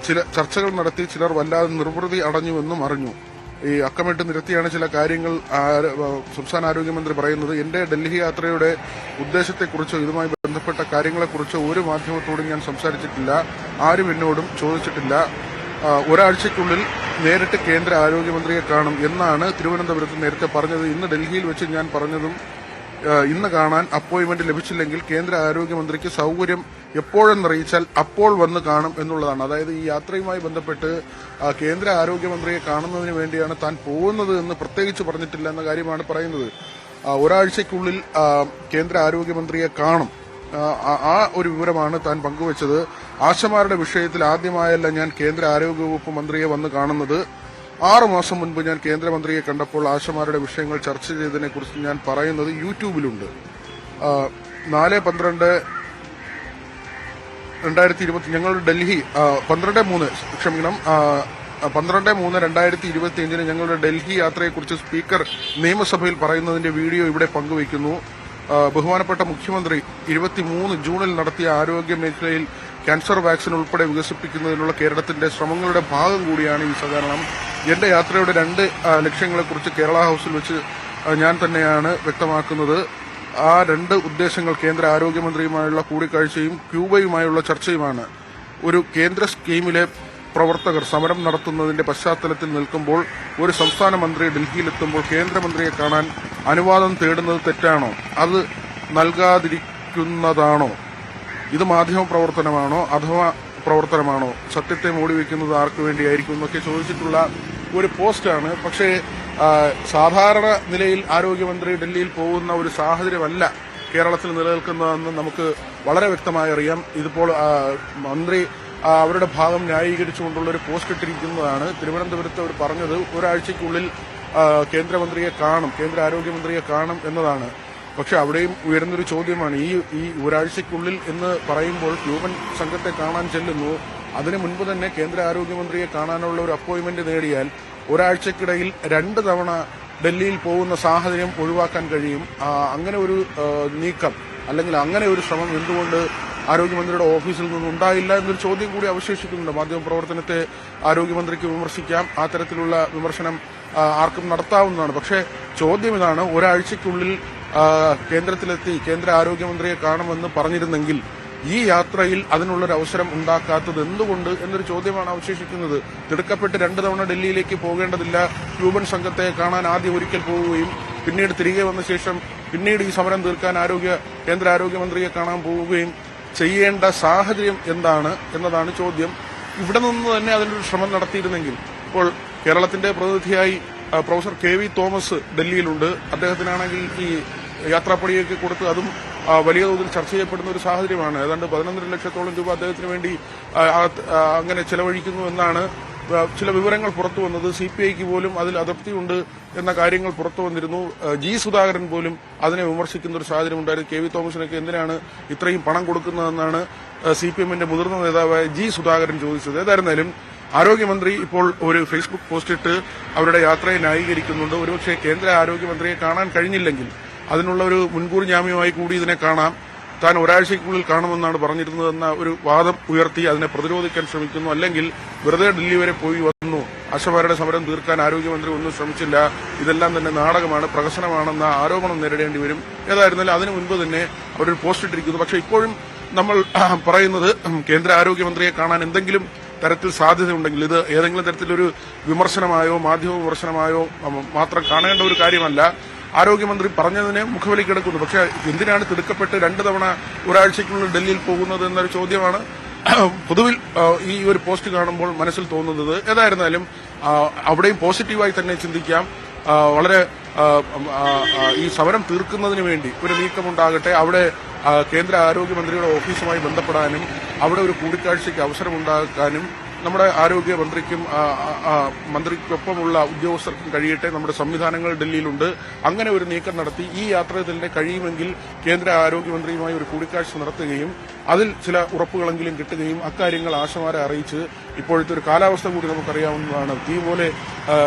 ചില ചർച്ചകൾ നടത്തി ചിലർ വല്ലാതെ നിർവൃതി അടഞ്ഞുവെന്നും അറിഞ്ഞു. ഈ അക്കമിട്ട് നിരത്തിയാണ് ചില കാര്യങ്ങൾ സംസ്ഥാന ആരോഗ്യമന്ത്രി പറയുന്നത്. എന്റെ ഡൽഹി യാത്രയുടെ ഉദ്ദേശത്തെക്കുറിച്ചോ ഇതുമായി ബന്ധപ്പെട്ട കാര്യങ്ങളെക്കുറിച്ചോ ഒരു മാധ്യമത്തോടും ഞാൻ സംസാരിച്ചിട്ടില്ല. ആരും എന്നോടും ചോദിച്ചിട്ടില്ല. ഒരാഴ്ചയ്ക്കുള്ളിൽ നേരിട്ട് കേന്ദ്ര ആരോഗ്യമന്ത്രിയെ കാണും എന്നാണ് തിരുവനന്തപുരത്ത് നേരത്തെ പറഞ്ഞത്. ഇന്ന് ഡൽഹിയിൽ വെച്ച് ഞാൻ പറഞ്ഞതും ഇന്ന് കാണാൻ അപ്പോയിന്റ്മെന്റ് ലഭിച്ചില്ലെങ്കിൽ കേന്ദ്ര ആരോഗ്യമന്ത്രിക്ക് സൌകര്യം എപ്പോഴെന്നറിയിച്ചാൽ അപ്പോൾ വന്ന് കാണും എന്നുള്ളതാണ്. അതായത് ഈ യാത്രയുമായി ബന്ധപ്പെട്ട് കേന്ദ്ര ആരോഗ്യമന്ത്രിയെ കാണുന്നതിന് വേണ്ടിയാണ് താൻ പോകുന്നത് എന്ന് പ്രത്യേകിച്ച് പറഞ്ഞിട്ടില്ല എന്ന കാര്യമാണ് പറയുന്നത്. ഒരാഴ്ചയ്ക്കുള്ളിൽ കേന്ദ്ര ആരോഗ്യമന്ത്രിയെ കാണും, ആ ഒരു വിവരമാണ് താൻ പങ്കുവച്ചത്. ആശമാരുടെ വിഷയത്തിൽ ആദ്യമായല്ല ഞാൻ കേന്ദ്ര ആരോഗ്യവകുപ്പ് മന്ത്രിയെ വന്ന് കാണുന്നത്. 6 മാസം മുൻപ് ഞാൻ കേന്ദ്രമന്ത്രിയെ കണ്ടപ്പോൾ ആശമാരുടെ വിഷയങ്ങൾ ചർച്ച ചെയ്തതിനെക്കുറിച്ച് ഞാൻ പറയുന്നത് യൂട്യൂബിലുണ്ട്. 4/12/2020 ഞങ്ങളുടെ ഡൽഹി 12/3/2025 ഞങ്ങളുടെ ഡൽഹി യാത്രയെക്കുറിച്ച് സ്പീക്കർ നിയമസഭയിൽ പറയുന്നതിന്റെ വീഡിയോ ഇവിടെ പങ്കുവയ്ക്കുന്നു. ബഹുമാനപ്പെട്ട മുഖ്യമന്ത്രി 23 ജൂണിൽ നടത്തിയ ആരോഗ്യ മേഖലയിൽ ക്യാൻസർ വാക്സിൻ ഉൾപ്പെടെ വികസിപ്പിക്കുന്നതിനുള്ള കേരളത്തിന്റെ ശ്രമങ്ങളുടെ ഭാഗം കൂടിയാണ് ഈ സഹകരണം. എന്റെ യാത്രയുടെ 2 ലക്ഷ്യങ്ങളെക്കുറിച്ച് കേരള ഹൌസിൽ വെച്ച് ഞാൻ തന്നെയാണ് വ്യക്തമാക്കുന്നത്. ആ 2 ഉദ്ദേശങ്ങൾ കേന്ദ്ര ആരോഗ്യമന്ത്രിയുമായുള്ള കൂടിക്കാഴ്ചയും ക്യൂബയുമായുള്ള ചർച്ചയുമാണ്. ഒരു കേന്ദ്ര സ്കീമിലെ പ്രവർത്തകർ സമരം നടത്തുന്നതിന്റെ പശ്ചാത്തലത്തിൽ നിൽക്കുമ്പോൾ ഒരു സംസ്ഥാന മന്ത്രി ഡൽഹിയിലെത്തുമ്പോൾ കേന്ദ്രമന്ത്രിയെ കാണാൻ അനുവാദം തേടുന്നത് തെറ്റാണോ? അത് നൽകാതിരിക്കുന്നതാണോ? ഇത് മാധ്യമ പ്രവർത്തനമാണോ അഥവാ പ്രവർത്തനമാണോ? സത്യത്തെ മൂടിവെക്കുന്നത് ആർക്കു വേണ്ടിയായിരിക്കും എന്നൊക്കെ ചോദിച്ചിട്ടുള്ള ഒരു പോസ്റ്റാണ്. പക്ഷേ സാധാരണ നിലയിൽ ആരോഗ്യമന്ത്രി ഡൽഹിയിൽ പോകുന്ന ഒരു സാഹചര്യമല്ല കേരളത്തിൽ നിലനിൽക്കുന്നതെന്ന് നമുക്ക് വളരെ വ്യക്തമായി അറിയാം. ഇതിപ്പോൾ മന്ത്രി അവരുടെ ഭാഗം ന്യായീകരിച്ചുകൊണ്ടുള്ള ഒരു പോസ്റ്റ് ഇട്ടിരിക്കുന്നതാണ്. തിരുവനന്തപുരത്ത് അവർ പറഞ്ഞത് ഒരാഴ്ചയ്ക്കുള്ളിൽ കേന്ദ്രമന്ത്രിയെ കാണും, കേന്ദ്ര ആരോഗ്യമന്ത്രിയെ കാണും എന്നതാണ്. പക്ഷെ അവിടെയും ഉയർന്നൊരു ചോദ്യമാണ്, ഈ ഒരാഴ്ചയ്ക്കുള്ളിൽ എന്ന് പറയുമ്പോൾ ക്യൂബൻ സംഘത്തെ കാണാൻ ചെല്ലുന്നു. അതിനു മുൻപ് തന്നെ കേന്ദ്ര ആരോഗ്യമന്ത്രിയെ കാണാനുള്ള ഒരു അപ്പോയിന്റ്മെന്റ് നേടിയാൽ ഒരാഴ്ചക്കിടയിൽ 2 തവണ ഡൽഹിയിൽ പോകുന്ന സാഹചര്യം ഒഴിവാക്കാൻ കഴിയും. അങ്ങനെ ഒരു നീക്കം അല്ലെങ്കിൽ അങ്ങനെ ഒരു ശ്രമം എന്തുകൊണ്ട് ആരോഗ്യമന്ത്രിയുടെ ഓഫീസിൽ നിന്നുണ്ടായില്ല എന്നൊരു ചോദ്യം കൂടി അവശേഷിക്കുന്നുണ്ട്. മാധ്യമപ്രവർത്തനത്തെ ആരോഗ്യമന്ത്രിക്ക് വിമർശിക്കാം, ആ തരത്തിലുള്ള വിമർശനം ആർക്കും നടത്താവുന്നതാണ്. പക്ഷേ ചോദ്യം ഇതാണ്, ഒരാഴ്ചയ്ക്കുള്ളിൽ കേന്ദ്രത്തിലെത്തി കേന്ദ്ര ആരോഗ്യമന്ത്രിയെ കാണുമെന്ന് പറഞ്ഞിരുന്നെങ്കിൽ ഈ യാത്രയിൽ അതിനുള്ളൊരു അവസരം ഉണ്ടാക്കാത്തത് എന്തുകൊണ്ട് എന്നൊരു ചോദ്യമാണ് അവശേഷിക്കുന്നത്. തിടുക്കപ്പെട്ട് 2 തവണ ഡൽഹിയിലേക്ക് പോകേണ്ടതില്ല. ക്യൂബൻ സംഘത്തെ കാണാൻ ആദ്യം ഒരിക്കൽ പോവുകയും പിന്നീട് തിരികെ വന്ന ശേഷം പിന്നീട് ഈ സമരം തീർക്കാൻ കേന്ദ്ര ആരോഗ്യമന്ത്രിയെ കാണാൻ പോവുകയും ചെയ്യേണ്ട സാഹചര്യം എന്താണ് എന്നതാണ് ചോദ്യം. ഇവിടെ നിന്ന് തന്നെ അതിനൊരു ശ്രമം നടത്തിയിരുന്നെങ്കിൽ ഇപ്പോൾ കേരളത്തിന്റെ പ്രതിനിധിയായി പ്രൊഫസർ KV തോമസ് ഡൽഹിയിലുണ്ട്. അദ്ദേഹത്തിനാണെങ്കിൽ ഈ യാത്രാപ്പടിയൊക്കെ കൊടുത്ത് അതും വലിയ തോതിൽ ചർച്ച ചെയ്യപ്പെടുന്ന ഒരു സാഹചര്യമാണ്. ഏതാണ്ട് 11.5 ലക്ഷത്തോളം രൂപ അദ്ദേഹത്തിന് വേണ്ടി അങ്ങനെ ചെലവഴിക്കുന്നു എന്നാണ് ചില വിവരങ്ങൾ പുറത്തു വന്നത്. CPIക്ക് പോലും അതിൽ അതൃപ്തിയുണ്ട് എന്ന കാര്യങ്ങൾ പുറത്തു വന്നിരുന്നു. G സുധാകരൻ പോലും അതിനെ വിമർശിക്കുന്ന ഒരു സാഹചര്യം ഉണ്ടായിരുന്നു. KV തോമസിനൊക്കെ എന്തിനാണ് ഇത്രയും പണം കൊടുക്കുന്നതെന്നാണ് CPMന്റെ മുതിർന്ന നേതാവായ G സുധാകരൻ ചോദിച്ചത്. ഏതായിരുന്നാലും ആരോഗ്യമന്ത്രി ഇപ്പോൾ ഒരു ഫേസ്ബുക്ക് പോസ്റ്റിട്ട് അവരുടെ യാത്രയെ ന്യായീകരിക്കുന്നുണ്ട്. ഒരുപക്ഷെ കേന്ദ്ര ആരോഗ്യമന്ത്രിയെ കാണാൻ കഴിഞ്ഞില്ലെങ്കിൽ അതിനുള്ള ഒരു മുൻകൂർ ജാമ്യമായി കൂടി ഇതിനെ കാണാം. താൻ ഒരാഴ്ചയ്ക്കുള്ളിൽ കാണുമെന്നാണ് പറഞ്ഞിരുന്നതെന്ന ഒരു വാദം ഉയർത്തി അതിനെ പ്രതിരോധിക്കാൻ ശ്രമിക്കുന്നു. അല്ലെങ്കിൽ വെറുതെ ഡൽഹി വരെ പോയി വന്നു, ആശമാരുടെ സമരം തീർക്കാൻ ആരോഗ്യമന്ത്രി ഒന്നും ശ്രമിച്ചില്ല, ഇതെല്ലാം തന്നെ നാടകമാണ്, പ്രഹസനമാണെന്ന ആരോപണം നേരിടേണ്ടി വരും. ഏതായിരുന്നാലും അതിനു മുൻപ് തന്നെ അവരൊരു പോസ്റ്റ് ഇട്ടിരിക്കുന്നു. പക്ഷേ ഇപ്പോഴും നമ്മൾ പറയുന്നത് കേന്ദ്ര ആരോഗ്യമന്ത്രിയെ കാണാൻ എന്തെങ്കിലും തരത്തിൽ സാധ്യതയുണ്ടെങ്കിൽ ഇത് ഏതെങ്കിലും തരത്തിലൊരു വിമർശനമായോ മാധ്യമ വിമർശനമായോ മാത്രം കാണേണ്ട ഒരു കാര്യമല്ല. ആരോഗ്യമന്ത്രി പറഞ്ഞതിനെ മുഖവിലക്കെടുക്കുന്നു. പക്ഷേ എന്തിനാണ് തിടുക്കപ്പെട്ട് 2 തവണ ഒരാഴ്ചയ്ക്കുള്ളിൽ ഡൽഹിയിൽ പോകുന്നത് എന്നൊരു ചോദ്യമാണ് പൊതുവിൽ ഈ ഒരു പോസ്റ്റ് കാണുമ്പോൾ മനസ്സിൽ തോന്നുന്നത്. ഏതായിരുന്നാലും അവിടെയും പോസിറ്റീവായി തന്നെ ചിന്തിക്കാം. വളരെ ഈ സമരം തീർക്കുന്നതിന് വേണ്ടി ഒരു നീക്കമുണ്ടാകട്ടെ. അവിടെ കേന്ദ്ര ആരോഗ്യമന്ത്രിയുടെ ഓഫീസുമായി ബന്ധപ്പെടാനും അവിടെ ഒരു കൂടിക്കാഴ്ചയ്ക്ക് അവസരമുണ്ടാക്കാനും നമ്മുടെ ആരോഗ്യമന്ത്രിക്കും മന്ത്രിക്കൊപ്പമുള്ള ഉദ്യോഗസ്ഥർക്കും കഴിയട്ടെ. നമ്മുടെ സംവിധാനങ്ങൾ ഡൽഹിയിലുണ്ട്. അങ്ങനെ ഒരു നീക്കം നടത്തി ഈ യാത്രയിൽ തന്നെ കഴിയുമെങ്കിൽ കേന്ദ്ര ആരോഗ്യമന്ത്രിയുമായി ഒരു കൂടിക്കാഴ്ച നടത്തുകയും അതിൽ ചില ഉറപ്പുകളെങ്കിലും കിട്ടുകയും അക്കാര്യങ്ങൾ ആശമാരെ അറിയിച്ച് ഇപ്പോഴത്തെ ഒരു കാലാവസ്ഥ കൂടി നമുക്കറിയാവുന്നതാണ്. തീ പോലെ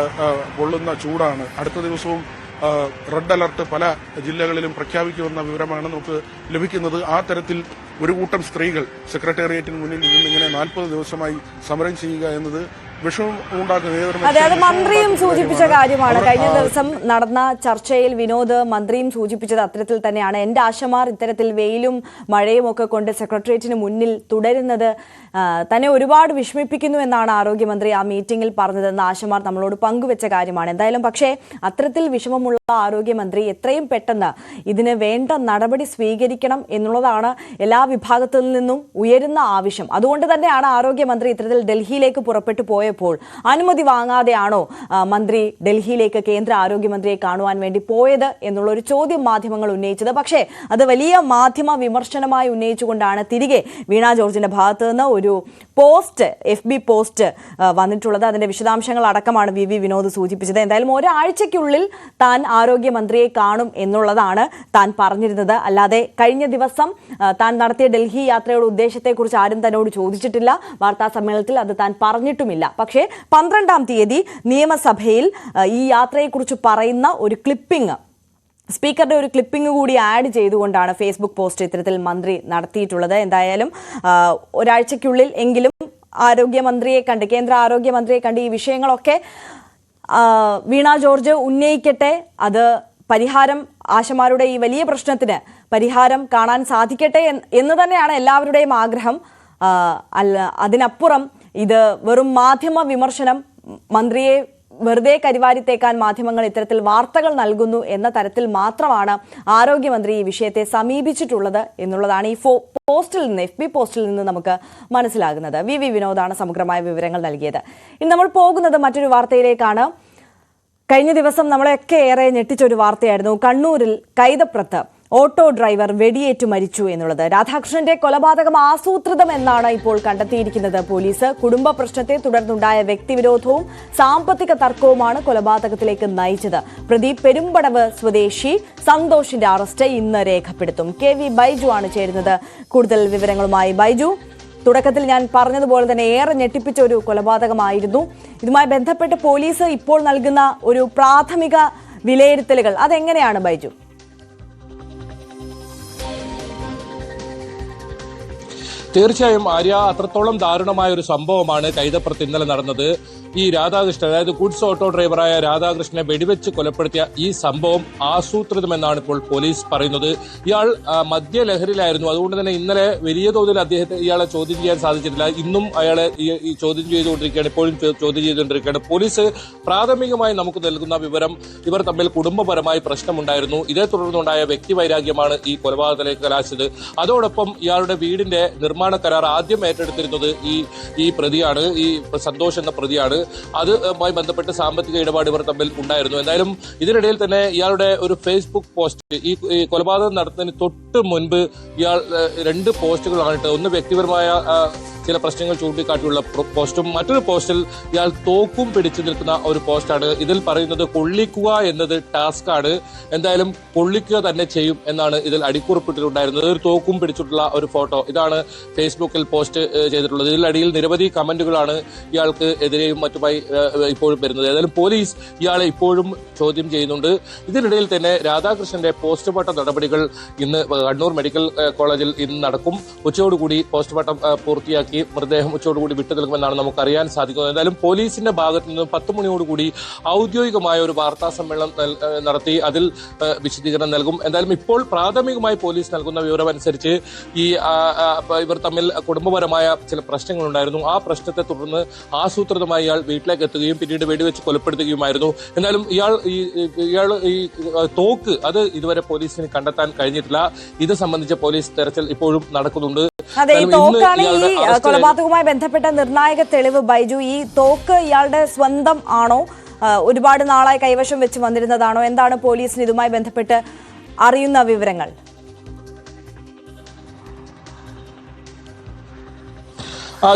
പൊള്ളുന്ന ചൂടാണ്. അടുത്ത ദിവസവും റെഡ് അലർട്ട് പല ജില്ലകളിലും പ്രഖ്യാപിക്കുമെന്ന വിവരമാണ് നമുക്ക് ലഭിക്കുന്നത്. ആ തരത്തിൽ ഒരു കൂട്ടം സ്ത്രീകൾ സെക്രട്ടേറിയറ്റിന് മുന്നിൽ നിന്ന് ഇങ്ങനെ 40 ദിവസമായി സമരം ചെയ്യുക എന്നത് അതെ, അത് മന്ത്രിയും സൂചിപ്പിച്ച കാര്യമാണ്. കഴിഞ്ഞ ദിവസം നടന്ന ചർച്ചയിൽ വിനോദ് മന്ത്രിയും സൂചിപ്പിച്ചത് അത്തരത്തിൽ തന്നെയാണ്. എന്റെ ആശമാർ ഇത്തരത്തിൽ വെയിലും മഴയും ഒക്കെ കൊണ്ട് സെക്രട്ടേറിയറ്റിന് മുന്നിൽ തുടരുന്നത് തന്നെ ഒരുപാട് വിഷമിപ്പിക്കുന്നു എന്നാണ് ആരോഗ്യമന്ത്രി ആ മീറ്റിംഗിൽ പറഞ്ഞതെന്ന് ആശമാർ നമ്മളോട് പങ്കുവെച്ച കാര്യമാണ്. എന്തായാലും പക്ഷേ അത്തരത്തിൽ വിഷമമുള്ള ആരോഗ്യമന്ത്രി എത്രയും പെട്ടെന്ന് ഇതിന് വേണ്ട നടപടി സ്വീകരിക്കണം എന്നുള്ളതാണ് എല്ലാ വിഭാഗത്തിൽ നിന്നും ഉയരുന്ന ആവശ്യം. അതുകൊണ്ട് തന്നെയാണ് ആരോഗ്യമന്ത്രി ഇത്തരത്തിൽ ഡൽഹിയിലേക്ക് പുറപ്പെട്ടു പോയപ്പോൾ അനുമതി വാങ്ങാതെയാണോ മന്ത്രി ഡൽഹിയിലേക്ക് കേന്ദ്ര ആരോഗ്യമന്ത്രിയെ കാണുവാൻ വേണ്ടി പോയത് എന്നുള്ള ഒരു ചോദ്യം മാധ്യമങ്ങൾ ഉന്നയിച്ചത്. പക്ഷേ അത് വലിയ മാധ്യമ വിമർശനമായി ഉന്നയിച്ചുകൊണ്ടാണ് തിരികെ വീണ ജോർജിന്റെ ഭാഗത്ത് നിന്ന് ഒരു പോസ്റ്റ് FB പോസ്റ്റ് വന്നിട്ടുള്ളത്. അതിന്റെ വിശദാംശങ്ങൾ അടക്കമാണ് VV വിനോദ് സൂചിപ്പിച്ചത്. എന്തായാലും ഒരാഴ്ചയ്ക്കുള്ളിൽ താൻ ആരോഗ്യമന്ത്രിയെ കാണും എന്നുള്ളതാണ് താൻ പറഞ്ഞിരുന്നത്. അല്ലാതെ കഴിഞ്ഞ ദിവസം താൻ നടത്തിയ ഡൽഹി യാത്രയുടെ ഉദ്ദേശത്തെക്കുറിച്ച് ആരും തന്നോട് ചോദിച്ചിട്ടില്ല. വാർത്താ സമ്മേളനത്തിൽ അത് താൻ പറഞ്ഞിട്ടുമില്ല. പക്ഷേ 12-ാം തീയതി നിയമസഭയിൽ ഈ യാത്രയെക്കുറിച്ച് പറയുന്ന ഒരു ക്ലിപ്പിംഗ്, സ്പീക്കറുടെ ഒരു ക്ലിപ്പിംഗ് കൂടി ആഡ് ചെയ്തുകൊണ്ടാണ് ഫേസ്ബുക്ക് പോസ്റ്റ് ഇത്തരത്തിൽ മന്ത്രി നടത്തിയിട്ടുള്ളത്. എന്തായാലും ഒരാഴ്ചയ്ക്കുള്ളിൽ എങ്കിലും ആരോഗ്യമന്ത്രിയെ കണ്ട്, കേന്ദ്ര ആരോഗ്യമന്ത്രിയെ കണ്ട് ഈ വിഷയങ്ങളൊക്കെ വീണ ജോർജ് ഉന്നയിക്കട്ടെ. അത് പരിഹാരം, ആശമാരുടെ ഈ വലിയ പ്രശ്നത്തിന് പരിഹാരം കാണാൻ സാധിക്കട്ടെ എന്ന് തന്നെയാണ് എല്ലാവരുടെയും ആഗ്രഹം. അതിനപ്പുറം ഇത് വെറും മാധ്യമ വിമർശനം, മന്ത്രിയെ വെറുതെ കരിവാരിത്തേക്കാൻ മാധ്യമങ്ങൾ ഇത്തരത്തിൽ വാർത്തകൾ നൽകുന്നു എന്ന തരത്തിൽ മാത്രമാണ് ആരോഗ്യമന്ത്രി ഈ വിഷയത്തെ സമീപിച്ചിട്ടുള്ളത് എന്നുള്ളതാണ് ഈ പോസ്റ്റിൽ നിന്ന്, FB പോസ്റ്റിൽ നിന്ന് നമുക്ക് മനസ്സിലാകുന്നത്. VV വിനോദാണ് സമഗ്രമായ വിവരങ്ങൾ നൽകിയത്. ഇനി നമ്മൾ പോകുന്നത് മറ്റൊരു വാർത്തയിലേക്കാണ്. കഴിഞ്ഞ ദിവസം നമ്മളെയൊക്കെ ഏറെ ഞെട്ടിച്ചൊരു വാർത്തയായിരുന്നു. കണ്ണൂരിൽ കൈതപ്രത്ത് ഓട്ടോ ഡ്രൈവർ വെടിയേറ്റു മരിച്ചു എന്നുള്ളത്. രാധാകൃഷ്ണന്റെ കൊലപാതകം ആസൂത്രിതം എന്നാണ് ഇപ്പോൾ കണ്ടെത്തിയിരിക്കുന്നത് പോലീസ്. കുടുംബ പ്രശ്നത്തെ തുടർന്നുണ്ടായ വ്യക്തിവിരോധവും സാമ്പത്തിക തർക്കവുമാണ് കൊലപാതകത്തിലേക്ക് നയിച്ചത്. പ്രതി പെരുമ്പടവ് സ്വദേശി സന്തോഷിന്റെ അറസ്റ്റ് ഇന്ന് രേഖപ്പെടുത്തും. KV ബൈജു ആണ് ചേരുന്നത് കൂടുതൽ വിവരങ്ങളുമായി. ബൈജു, തുടക്കത്തിൽ ഞാൻ പറഞ്ഞതുപോലെ തന്നെ ഏറെ ഞെട്ടിപ്പിച്ച ഒരു കൊലപാതകമായിരുന്നു. ഇതുമായി ബന്ധപ്പെട്ട് പോലീസ് ഇപ്പോൾ നൽകുന്ന ഒരു പ്രാഥമിക വിലയിരുത്തലുകൾ അതെങ്ങനെയാണ് ബൈജു? തീർച്ചയായും ആര്യ, അത്രത്തോളം ദാരുണമായ ഒരു സംഭവമാണ് കൈതപ്പുറത്ത് ഇന്നലെ നടന്നത്. ഈ രാധാകൃഷ്ണൻ, അതായത് ഗുഡ്സ് ഓട്ടോ ഡ്രൈവറായ രാധാകൃഷ്ണനെ വെടിവെച്ച് കൊലപ്പെടുത്തിയ ഈ സംഭവം ആസൂത്രിതമെന്നാണ് ഇപ്പോൾ പോലീസ് പറയുന്നത്. ഇയാൾ മദ്യലഹരിയിലായിരുന്നു. അതുകൊണ്ട് തന്നെ ഇന്നലെ വലിയ തോതിൽ ഇയാളെ ചോദ്യം ചെയ്യാൻ സാധിച്ചിട്ടില്ല. ഇന്നും അയാളെ ഈ ചോദ്യം ചെയ്തുകൊണ്ടിരിക്കുകയാണ്, ഇപ്പോഴും ചോദ്യം ചെയ്തുകൊണ്ടിരിക്കുകയാണ്. പോലീസ് പ്രാഥമികമായി നമുക്ക് നൽകുന്ന വിവരം, ഇവർ തമ്മിൽ കുടുംബപരമായി പ്രശ്നമുണ്ടായിരുന്നു. ഇതേ തുടർന്നുണ്ടായ വ്യക്തിവൈരാഗ്യമാണ് ഈ കൊലപാതകത്തിലേക്ക് കലാശിച്ചത്. അതോടൊപ്പം ഇയാളുടെ വീടിന്റെ നിർമ്മാണ കരാർ ആദ്യം ഏറ്റെടുത്തിരുന്നത് ഈ പ്രതിയാണ്, ഈ സന്തോഷ് എന്ന പ്രതിയാണ്. അതുമായി ബന്ധപ്പെട്ട് സാമ്പത്തിക ഇടപാട് ഇവർ തമ്മിൽ ഉണ്ടായിരുന്നു. എന്തായാലും ഇതിനിടയിൽ തന്നെ ഇയാളുടെ ഒരു ഫേസ്ബുക്ക് പോസ്റ്റ്, ഈ കൊലപാതകം നടത്തുന്നതിന് തൊട്ട് മുൻപ് ഇയാൾ 2 പോസ്റ്റുകളാണ് ഇട്ടത്. ഒന്ന് വ്യക്തിപരമായ ചില പ്രശ്നങ്ങൾ ചൂണ്ടിക്കാട്ടിയുള്ള പോസ്റ്റും, മറ്റൊരു പോസ്റ്റിൽ ഇയാൾ തോക്കും പിടിച്ചു നിൽക്കുന്ന ഒരു പോസ്റ്റാണ്. ഇതിൽ പറയുന്നത് കൊള്ളിക്കുക എന്നത് ടാസ്ക് ആണ്, എന്തായാലും കൊള്ളിക്കുക തന്നെ ചെയ്യും എന്നാണ് ഇതിൽ അടിക്കുറിപ്പിട്ടിട്ടുണ്ടായിരുന്നത്. ഒരു തോക്കും പിടിച്ചിട്ടുള്ള ഒരു ഫോട്ടോ, ഇതാണ് ഫേസ്ബുക്കിൽ പോസ്റ്റ് ചെയ്തിട്ടുള്ളത്. ഇതിലടിയിൽ നിരവധി കമന്റുകളാണ് ഇയാൾക്ക് എതിരെയും മറ്റുമായി ഇപ്പോഴും വരുന്നത്. ഏതായാലും പോലീസ് ഇയാളെ ഇപ്പോഴും ചോദ്യം ചെയ്യുന്നുണ്ട്. ഇതിനിടയിൽ തന്നെ രാധാകൃഷ്ണന്റെ പോസ്റ്റ്മോർട്ടം നടപടികൾ ഇന്ന് കണ്ണൂർ മെഡിക്കൽ കോളേജിൽ ഇന്ന് നടക്കും. ഉച്ചയോടുകൂടി പോസ്റ്റ്മോർട്ടം പൂർത്തിയാക്കി മൃതദേഹം ഉച്ചയോടുകൂടി വിട്ടു നൽകുമെന്നാണ് നമുക്ക് അറിയാൻ സാധിക്കുന്നത്. എന്തായാലും പോലീസിന്റെ ഭാഗത്തു നിന്ന് 10 മണിയോടുകൂടി ഔദ്യോഗികമായ ഒരു വാർത്താ സമ്മേളനം നടത്തി അതിൽ വിശദീകരണം നൽകും. എന്തായാലും ഇപ്പോൾ പ്രാഥമികമായി പോലീസ് നൽകുന്ന വിവരം അനുസരിച്ച് ഇവർ തമ്മിൽ കുടുംബപരമായ ചില പ്രശ്നങ്ങളുണ്ടായിരുന്നു. ആ പ്രശ്നത്തെ തുടർന്ന് ആസൂത്രിതമായി ഇയാൾ വീട്ടിലേക്ക് എത്തുകയും പിന്നീട് വെടിവെച്ച് കൊലപ്പെടുത്തുകയുമായിരുന്നു. എന്നാലും ഇയാൾ ഈ തോക്ക് അത് ഇതുവരെ പോലീസിന് കണ്ടെത്താൻ കഴിഞ്ഞിട്ടില്ല. ഇത് സംബന്ധിച്ച പോലീസ് തെരച്ചിൽ ഇപ്പോഴും നടക്കുന്നുണ്ട്. അതെ, ഈ തോക്കാണ് ഈ കൊലപാതകവുമായി ബന്ധപ്പെട്ട നിർണായക തെളിവ്. ബൈജു, ഈ തോക്ക് ഇയാളുടെ സ്വന്തം ആണോ, ഒരുപാട് നാളായി കൈവശം വെച്ച് വന്നിരുന്നതാണോ? എന്താണ് പോലീസിന് ഇതുമായി ബന്ധപ്പെട്ട് അറിയുന്ന വിവരങ്ങൾ?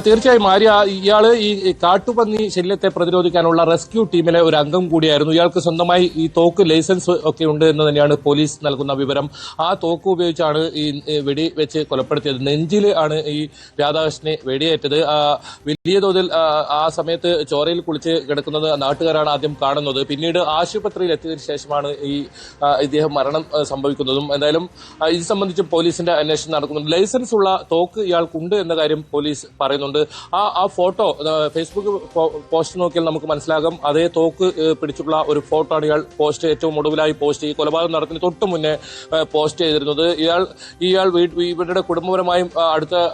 തീർച്ചയായും ആര്യ, ഇയാള് ഈ കാട്ടുപന്നി ശല്യത്തെ പ്രതിരോധിക്കാനുള്ള റെസ്ക്യൂ ടീമിലെ ഒരു അംഗം കൂടിയായിരുന്നു. ഇയാൾക്ക് സ്വന്തമായി ഈ തോക്ക് ലൈസൻസ് ഒക്കെ ഉണ്ട് എന്ന് തന്നെയാണ് പോലീസ് നൽകുന്ന വിവരം. ആ തോക്ക് ഉപയോഗിച്ചാണ് ഈ വെടി വെച്ച് കൊലപ്പെടുത്തിയത്. നെഞ്ചിൽ ആണ് ഈ രാധാകൃഷ്ണനെ വെടിയേറ്റത്. വലിയ തോതിൽ ആ സമയത്ത് ചോരയിൽ കുളിച്ച് കിടക്കുന്നത് നാട്ടുകാരാണ് ആദ്യം കാണുന്നത്. പിന്നീട് ആശുപത്രിയിൽ എത്തിയതിനു ശേഷമാണ് ഇദ്ദേഹം മരണം സംഭവിക്കുന്നതും. എന്തായാലും ഇത് സംബന്ധിച്ച് പോലീസിന്റെ അന്വേഷണം നടക്കുന്നുണ്ട്. ലൈസൻസ് ഉള്ള തോക്ക് ഇയാൾക്കുണ്ട് എന്ന കാര്യം പോലീസ് പറയുന്നുണ്ട്. ആ ഫോട്ടോ ഫേസ്ബുക്ക് പോസ്റ്റ് നോക്കിയാൽ നമുക്ക് മനസ്സിലാകും. അതേ തോക്ക് പിടിച്ചിട്ടുള്ള ഒരു ഫോട്ടോ ആണ് ഇയാൾ ഏറ്റവും ഒടുവിലായി ഈ കൊലപാതകം നടത്തിന് തൊട്ട് മുന്നേ പോസ്റ്റ് ചെയ്തിരുന്നത്. ഇയാൾ ഇവരുടെ കുടുംബപരമായും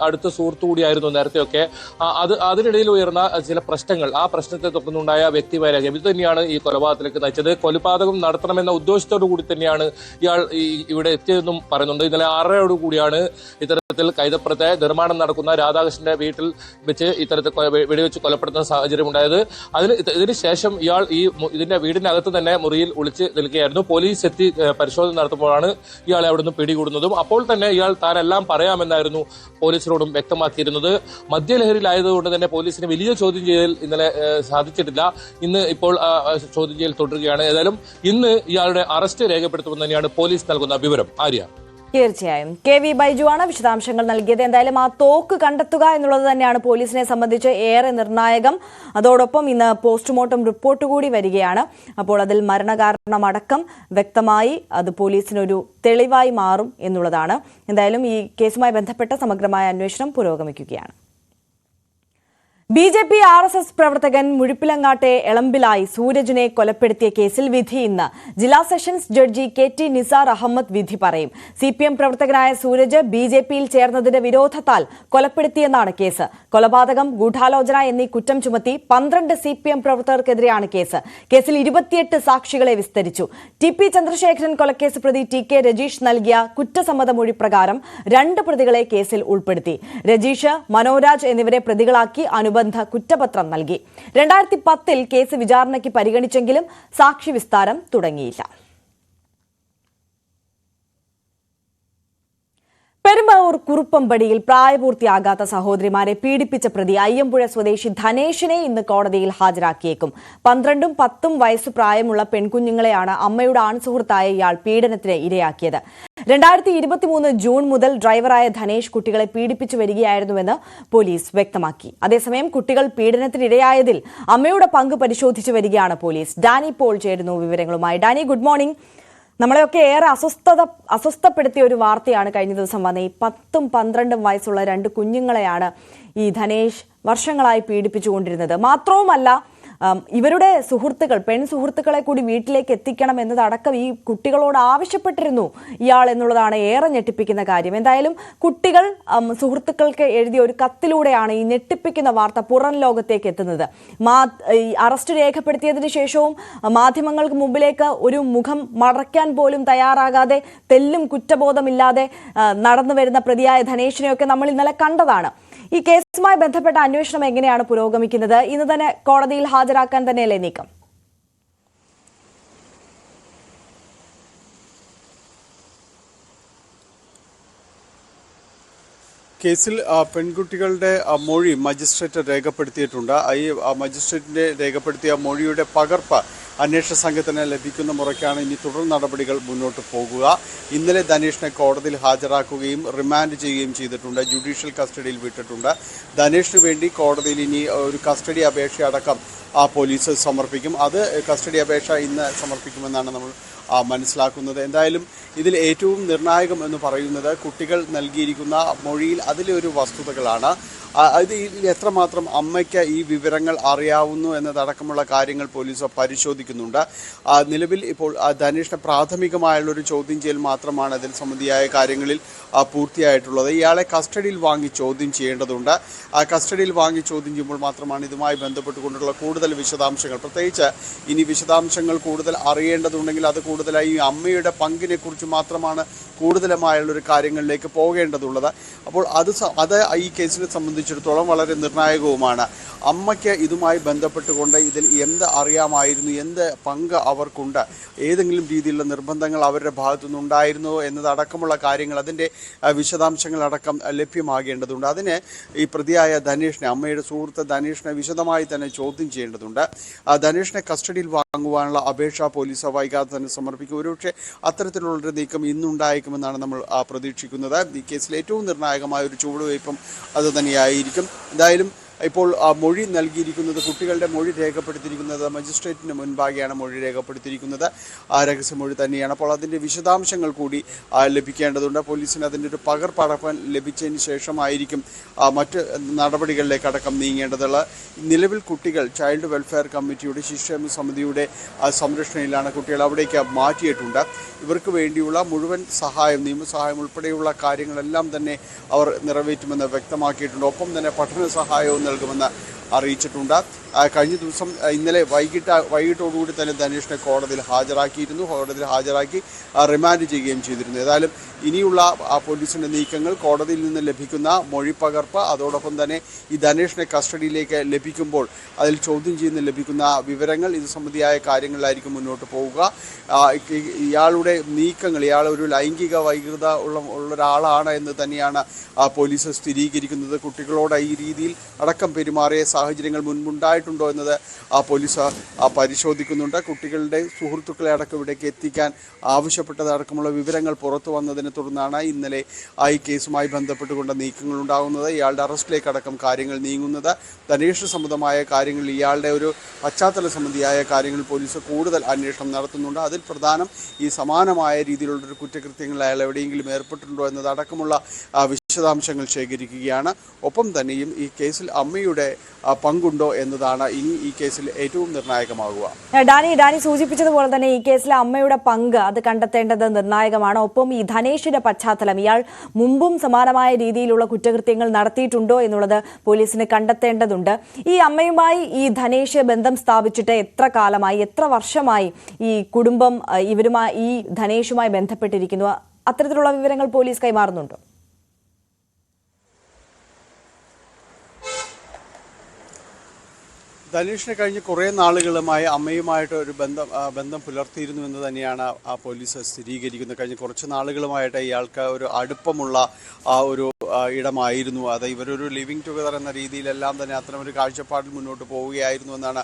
അടുത്ത സുഹൃത്തു കൂടിയായിരുന്നു നേരത്തെയൊക്കെ. അതിനിടയിൽ ഉയർന്ന ചില പ്രശ്നങ്ങൾ, ആ പ്രശ്നത്തെ തുടർന്നുണ്ടായ വ്യക്തിവൈരാഗ്യം, ഇത് തന്നെയാണ് ഈ കൊലപാതകത്തിലേക്ക് നയിച്ചത്. കൊലപാതകം നടത്തണമെന്ന ഉദ്ദേശത്തോടു കൂടി തന്നെയാണ് ഇയാൾ ഇവിടെ എത്തിയതെന്നും പറയുന്നുണ്ട്. ഇന്നലെ 6:30 കൂടിയാണ് ഇത്തരത്തിൽ കൈതപ്പുറത്തെ നിർമ്മാണം നടക്കുന്ന രാധാകൃഷ്ണന്റെ വീട്ടിൽ വെച്ച് ഇത്തരത്തിൽ വെടിവെച്ച് കൊലപ്പെടുത്തുന്ന സാഹചര്യം ഉണ്ടായത്. ഇതിനുശേഷം ഇയാൾ ഇതിന്റെ വീടിന്റെ അകത്ത് തന്നെ മുറിയിൽ ഒളിച്ച് നിൽക്കുകയായിരുന്നു. പോലീസ് എത്തി പരിശോധന നടത്തുമ്പോഴാണ് ഇയാളെ അവിടുന്ന് പിടികൂടുന്നതും. അപ്പോൾ തന്നെ ഇയാൾ താനെല്ലാം പറയാമെന്നായിരുന്നു പോലീസിനോടും വ്യക്തമാക്കിയിരുന്നത്. മദ്യലഹരിയിലായതുകൊണ്ട് തന്നെ പോലീസിന് വലിയ ചോദ്യം ചെയ്യൽ ഇന്നലെ സാധിച്ചിട്ടില്ല. ഇന്ന് ഇപ്പോൾ ചോദ്യം ചെയ്യൽ തുടരുകയാണ്. ഏതായാലും ഇന്ന് ഇയാളുടെ അറസ്റ്റ് രേഖപ്പെടുത്തുമെന്ന് തന്നെയാണ് പോലീസ് നൽകുന്ന വിവരം. ആര്യ, തീർച്ചയായും KV ബൈജു ആണ് വിശദാംശങ്ങൾ നൽകിയത്. എന്തായാലും ആ തോക്ക് കണ്ടെത്തുക എന്നുള്ളത് തന്നെയാണ് പോലീസിനെ സംബന്ധിച്ച് ഏറെ നിർണായകം. അതോടൊപ്പം ഇന്ന് പോസ്റ്റ്മോർട്ടം റിപ്പോർട്ട് കൂടി വരികയാണ്. അപ്പോൾ അതിൽ മരണകാരണമടക്കം വ്യക്തമായി അത് പോലീസിനൊരു തെളിവായി മാറും എന്നുള്ളതാണ്. എന്തായാലും ഈ കേസുമായി ബന്ധപ്പെട്ട സമഗ്രമായ അന്വേഷണം പുരോഗമിക്കുകയാണ്. BJP RSS പ്രവർത്തകൻ മുഴുപ്പിലങ്ങാട്ടെ എളമ്പിലായി സൂരജിനെ കൊലപ്പെടുത്തിയ കേസിൽ വിധി ഇന്ന്. ജില്ലാ sessions judge KT Nisar Ahammed വിധി പറയും. CPM പ്രവർത്തകനായ സൂരജ് BJPയിൽ ചേർന്നതിന്റെ വിരോധത്താൽ കൊലപ്പെടുത്തിയെന്നാണ് കേസ്. കൊലപാതകം, ഗൂഢാലോചന എന്നീ കുറ്റം ചുമത്തി 12 CPM പ്രവർത്തകർക്കെതിരെയാണ് കേസ്. കേസിൽ 28 സാക്ഷികളെ വിസ്തരിച്ചു. TP ചന്ദ്രശേഖരൻ കൊലക്കേസ് പ്രതി TK രജീഷ് നൽകിയ കുറ്റസമ്മതമൊഴി പ്രകാരം 2 പ്രതികളെ കേസിൽ ഉൾപ്പെടുത്തി. രജീഷ്, മനോരാജ് എന്നിവരെ പ്രതികളാക്കി അനുബന്ധ കുറ്റപത്രം നൽകി. 2010 കേസ് വിചാരണയ്ക്ക് പരിഗണിച്ചെങ്കിലും സാക്ഷി വിസ്താരം തുടങ്ങിയില്ല. പെരുമ്പാവൂർ കുറുപ്പമ്പടിയിൽ പ്രായപൂർത്തിയാകാത്ത സഹോദരിമാരെ പീഡിപ്പിച്ച പ്രതി അയ്യമ്പുഴ സ്വദേശി ധനേഷിനെ ഇന്ന് കോടതിയിൽ ഹാജരാക്കിയേക്കും. 12ഉം 10ഉം വയസ്സ് പ്രായമുള്ള പെൺകുഞ്ഞുങ്ങളെയാണ് അമ്മയുടെ ആൺസുഹൃത്തായ ഇയാൾ പീഡനത്തിന് ഇരയാക്കിയത്. 2023 ജൂൺ മുതൽ ഡ്രൈവറായ ധനേഷ് കുട്ടികളെ പീഡിപ്പിച്ചു വരികയായിരുന്നുവെന്ന് പോലീസ് വ്യക്തമാക്കി. അതേസമയം കുട്ടികൾ പീഡനത്തിനിരയായതിൽ അമ്മയുടെ പങ്ക് പരിശോധിച്ചു വരികയാണ് പോലീസ്. ഡാനി പോൾ ചേരുന്നു വിവരങ്ങളുമായി. Danny, good morning. നമ്മളെയൊക്കെ ഏറെ അസ്വസ്ഥപ്പെടുത്തിയ ഒരു വാർത്തയാണ് കഴിഞ്ഞ ദിവസം വന്നത്. ഈ 10ഉം 12ഉം വയസ്സുള്ള 2 കുഞ്ഞുങ്ങളെയാണ് ഈ ധനേഷ് വർഷങ്ങളായി പീഡിപ്പിച്ചുകൊണ്ടിരുന്നത്. മാത്രവുമല്ല, ഇവരുടെ സുഹൃത്തുക്കൾ, സുഹൃത്തുക്കളെ കൂടി വീട്ടിലേക്ക് എത്തിക്കണം എന്നതടക്കം ഈ കുട്ടികളോട് ആവശ്യപ്പെട്ടിരുന്നു ഇയാൾ എന്നുള്ളതാണ് ഏറെ ഞെട്ടിപ്പിക്കുന്ന കാര്യം. എന്തായാലും കുട്ടികൾ സുഹൃത്തുക്കൾക്ക് എഴുതിയ ഒരു കത്തിലൂടെയാണ് ഈ ഞെട്ടിപ്പിക്കുന്ന വാർത്ത പുറം ലോകത്തേക്ക് എത്തുന്നത്. അറസ്റ്റ് രേഖപ്പെടുത്തിയതിനു ശേഷവും മാധ്യമങ്ങൾക്ക് മുമ്പിലേക്ക് ഒരു മുഖം മറയ്ക്കാൻ പോലും തയ്യാറാകാതെ തെല്ലും കുറ്റബോധമില്ലാതെ നടന്നു വരുന്ന പ്രതിയായ ധനേഷിനെയൊക്കെ നമ്മൾ ഇന്നലെ കണ്ടതാണ്. ഈ കേസുമായി ബന്ധപ്പെട്ട അന്വേഷണം എങ്ങനെയാണ് പുരോഗമിക്കുന്നത്? ഇന്ന് തന്നെ കോടതിയിൽ ഹാജരാക്കാൻ തന്നെയല്ലേ നീക്കം? കേസിൽ പെൺകുട്ടികളുടെ മൊഴി മജിസ്ട്രേറ്റ് രേഖപ്പെടുത്തിയിട്ടുണ്ട്. ഈ മജിസ്ട്രേറ്റിന്റെ രേഖപ്പെടുത്തിയ മൊഴിയുടെ പകർപ്പ് അന്വേഷണ സംഘത്തിന് ലഭിക്കുന്ന മുറയ്ക്കാണ് ഇനി തുടർ നടപടികൾ മുന്നോട്ട് പോകുക. ഇന്നലെ ധനേഷിനെ കോടതിയിൽ ഹാജരാക്കുകയും റിമാൻഡ് ചെയ്യുകയും ചെയ്തിട്ടുണ്ട്. ജുഡീഷ്യൽ കസ്റ്റഡിയിൽ വിട്ടിട്ടുണ്ട്. ധനേഷിന് വേണ്ടി കോടതിയിൽ ഇനി ഒരു കസ്റ്റഡി അപേക്ഷ അടക്കം പോലീസ് സമർപ്പിക്കും. അത് കസ്റ്റഡി അപേക്ഷ ഇന്ന് സമർപ്പിക്കുമെന്നാണ് നമ്മൾ മനസ്സിലാക്കുന്നത്. എന്തായാലും ഇതിൽ ഏറ്റവും നിർണായകം എന്ന് പറയുന്നത് കുട്ടികൾ നൽകിയിരിക്കുന്ന മൊഴിയിൽ അതിലെ ഒരു വസ്തുതകളാണ്. ഇത് എത്രമാത്രം അമ്മയ്ക്ക് ഈ വിവരങ്ങൾ അറിയാവുന്നു എന്നതടക്കമുള്ള കാര്യങ്ങൾ പോലീസ് പരിശോധിക്കുന്നുണ്ട്. നിലവിൽ ഇപ്പോൾ ധനേഷിന്റെ പ്രാഥമികമായുള്ളൊരു ചോദ്യം ചെയ്യൽ മാത്രമാണ് ഇതിൽ സംബന്ധിയായ കാര്യങ്ങളിൽ പൂർത്തിയായിട്ടുള്ളത്. ഇയാളെ കസ്റ്റഡിയിൽ വാങ്ങി ചോദ്യം ചെയ്യേണ്ടതുണ്ട്. കസ്റ്റഡിയിൽ വാങ്ങി ചോദ്യം ചെയ്യുമ്പോൾ മാത്രമാണ് ഇതുമായി ബന്ധപ്പെട്ടുകൊണ്ടുള്ള കൂടുതൽ വിശദാംശങ്ങൾ, പ്രത്യേകിച്ച് ഇനി വിശദാംശങ്ങൾ കൂടുതൽ അറിയേണ്ടതുണ്ടെങ്കിൽ അത് കൂടുതലായി ഈ അമ്മയുടെ പങ്കിനെ കുറിച്ച് മാത്രമാണ് കൂടുതലുമായുള്ളൊരു കാര്യങ്ങളിലേക്ക് പോകേണ്ടതുള്ളത്. അപ്പോൾ അത് ഈ കേസിനെ സംബന്ധിച്ചിടത്തോളം വളരെ നിർണായകവുമാണ്. അമ്മയ്ക്ക് ഇതുമായി ബന്ധപ്പെട്ടുകൊണ്ട് ഇതിൽ എന്ത് അറിയാമായിരുന്നു, എന്ത് പങ്ക് അവർക്കുണ്ട്, ഏതെങ്കിലും രീതിയിലുള്ള നിർബന്ധങ്ങൾ അവരുടെ ഭാഗത്തുനിന്നുണ്ടായിരുന്നോ എന്നതടക്കമുള്ള കാര്യങ്ങൾ, അതിൻ്റെ വിശദാംശങ്ങളടക്കം ലഭ്യമാകേണ്ടതുണ്ട്. അതിന് ഈ പ്രതിയായ ധനേഷിനെ, അമ്മയുടെ സുഹൃത്ത് ധനേഷിനെ വിശദമായി തന്നെ ചോദ്യം ചെയ്യേണ്ടതുണ്ട്. ധനേഷിനെ കസ്റ്റഡിയിൽ വാങ്ങുവാനുള്ള അപേക്ഷ പോലീസ് വൈകാതെ തന്നെ സമർപ്പിക്കും. ഒരുപക്ഷെ അത്തരത്തിലുള്ളൊരു നീക്കം ഇന്നുണ്ടായേക്കുമെന്നാണ് നമ്മൾ പ്രതീക്ഷിക്കുന്നത്. ഈ കേസിൽ ഏറ്റവും നിർണായകമായ ഒരു ചുവടുവയ്പും അത് തന്നെയായിരിക്കും. എന്തായാലും ഇപ്പോൾ മൊഴി നൽകിയിരിക്കുന്നത്, കുട്ടികളുടെ മൊഴി രേഖപ്പെടുത്തിയിരിക്കുന്നത് മജിസ്ട്രേറ്റിന് മുൻപാകെയാണ് മൊഴി രേഖപ്പെടുത്തിയിരിക്കുന്നത്. രഹസ്യമൊഴി തന്നെയാണ്. അപ്പോൾ അതിൻ്റെ വിശദാംശങ്ങൾ കൂടി ലഭിക്കേണ്ടതുണ്ട്. പോലീസിന് അതിൻ്റെ ഒരു പകർപ്പടക്കം ലഭിച്ചതിന് ശേഷമായിരിക്കും മറ്റ് നടപടികളിലേക്കടക്കം നീങ്ങേണ്ടതുള്ളത്. നിലവിൽ കുട്ടികൾ ചൈൽഡ് വെൽഫെയർ കമ്മിറ്റിയുടെ, ശിശുക്ഷേമ സമിതിയുടെ സംരക്ഷണയിലാണ് കുട്ടികൾ. അവിടേക്ക് മാറ്റിയിട്ടുണ്ട്. ഇവർക്ക് വേണ്ടിയുള്ള മുഴുവൻ സഹായം, നിയമസഹായം ഉൾപ്പെടെയുള്ള കാര്യങ്ങളെല്ലാം തന്നെ അവർ നിറവേറ്റുമെന്ന് വ്യക്തമാക്കിയിട്ടുണ്ട്. ഒപ്പം തന്നെ പഠന സഹായവും നൽകുമെന്ന് അറിയിച്ചിട്ടുണ്ട്. കഴിഞ്ഞ ദിവസം ഇന്നലെ വൈകിട്ടോടുകൂടി തന്നെ ധനേഷിനെ കോടതിയിൽ ഹാജരാക്കിയിരുന്നു. കോടതിയിൽ ഹാജരാക്കി റിമാൻഡ് ചെയ്യുകയും ചെയ്തിരുന്നു. ഏതായാലും ഇനിയുള്ള പോലീസിൻ്റെ നീക്കങ്ങൾ, കോടതിയിൽ നിന്ന് ലഭിക്കുന്ന മൊഴിപ്പകർപ്പ്, അതോടൊപ്പം തന്നെ ഈ ധനേഷിനെ കസ്റ്റഡിയിലേക്ക് ലഭിക്കുമ്പോൾ അതിൽ ചോദ്യം ചെയ്യുന്ന ലഭിക്കുന്ന വിവരങ്ങൾ, ഇത് സംബന്ധിയായ കാര്യങ്ങളിലായിരിക്കും മുന്നോട്ട് പോവുക. ഇയാളുടെ നീക്കങ്ങൾ, ഇയാൾ ഒരു ലൈംഗിക വൈകൃത ഉള്ളൊരാളാണ് എന്ന് തന്നെയാണ് പോലീസ് സ്ഥിരീകരിക്കുന്നത്. കുട്ടികളോട് ഈ രീതിയിൽ അടക്കം പെരുമാറിയ സാഹചര്യങ്ങൾ മുൻപുണ്ടായിട്ടുണ്ടോ എന്നത് പോലീസ് പരിശോധിക്കുന്നുണ്ട്. കുട്ടികളുടെ സുഹൃത്തുക്കളെ അടക്കം ഇവിടേക്ക് എത്തിക്കാൻ ആവശ്യപ്പെട്ടതടക്കമുള്ള വിവരങ്ങൾ പുറത്തു വന്നതിനെ തുടർന്നാണ് ഇന്നലെ ഈ കേസുമായി ബന്ധപ്പെട്ടുകൊണ്ട് നീക്കങ്ങൾ ഉണ്ടാകുന്നത്. ഇയാളുടെ അറസ്റ്റിലേക്കടക്കം കാര്യങ്ങൾ നീങ്ങുന്നത്. ധനേഷ് സംബന്ധമായ കാര്യങ്ങളിൽ, ഇയാളുടെ ഒരു പശ്ചാത്തല സംബന്ധിയായ കാര്യങ്ങളിൽ പോലീസ് കൂടുതൽ അന്വേഷണം നടത്തുന്നുണ്ട്. അതിൽ പ്രധാനം ഈ സമാനമായ രീതിയിലുള്ളൊരു കുറ്റകൃത്യങ്ങൾ അയാൾ എവിടെയെങ്കിലും ഏർപ്പെട്ടിട്ടുണ്ടോ എന്നതടക്കമുള്ള വിശദാംശങ്ങൾ ശേഖരിക്കുകയാണ്. ഒപ്പം തന്നെയും ഈ കേസിൽ അമ്മയുടെ പങ്കുണ്ടോ എന്നതാണ് ഇനി ഈ കേസിൽ ഏറ്റവും നിർണായകമാകുക. ഡാനി സൂചിപ്പിച്ചതുപോലെ തന്നെ ഈ കേസിലെ അമ്മയുടെ പങ്ക് അത് കണ്ടെത്തേണ്ടത് നിർണായകമാണ്. ഒപ്പം ഈ ധനേഷിന്റെ പശ്ചാത്തലം, ഇയാൾ മുമ്പും സമാനമായ രീതിയിലുള്ള കുറ്റകൃത്യങ്ങൾ നടത്തിയിട്ടുണ്ടോ എന്നുള്ളത് പോലീസിന് കണ്ടെത്തേണ്ടതുണ്ട്. ഈ അമ്മയുമായി ഈ ധനേഷ് ബന്ധം സ്ഥാപിച്ചിട്ട് എത്ര കാലമായി, എത്ര വർഷമായി ഈ കുടുംബം ഇവരുമായി, ഈ ധനേഷുമായി ബന്ധപ്പെട്ടിരിക്കുന്നു? അത്തരത്തിലുള്ള വിവരങ്ങൾ പോലീസ് കൈമാറുന്നുണ്ടോ? ധനേഷിനെ കഴിഞ്ഞ് കുറേ നാളുകളുമായി അമ്മയുമായിട്ട് ഒരു ബന്ധം പുലർത്തിയിരുന്നു എന്ന് തന്നെയാണ് പോലീസ് സ്ഥിരീകരിക്കുന്നത്. കഴിഞ്ഞ കുറച്ച് നാളുകളുമായിട്ട് ഇയാൾക്ക് ഒരു അടുപ്പമുള്ള ഒരു ഇടമായിരുന്നു അത്. ഇവരൊരു ലിവിങ് ടുഗദർ എന്ന രീതിയിലെല്ലാം തന്നെ അത്തരമൊരു കാഴ്ചപ്പാടിൽ മുന്നോട്ട് പോവുകയായിരുന്നു എന്നാണ്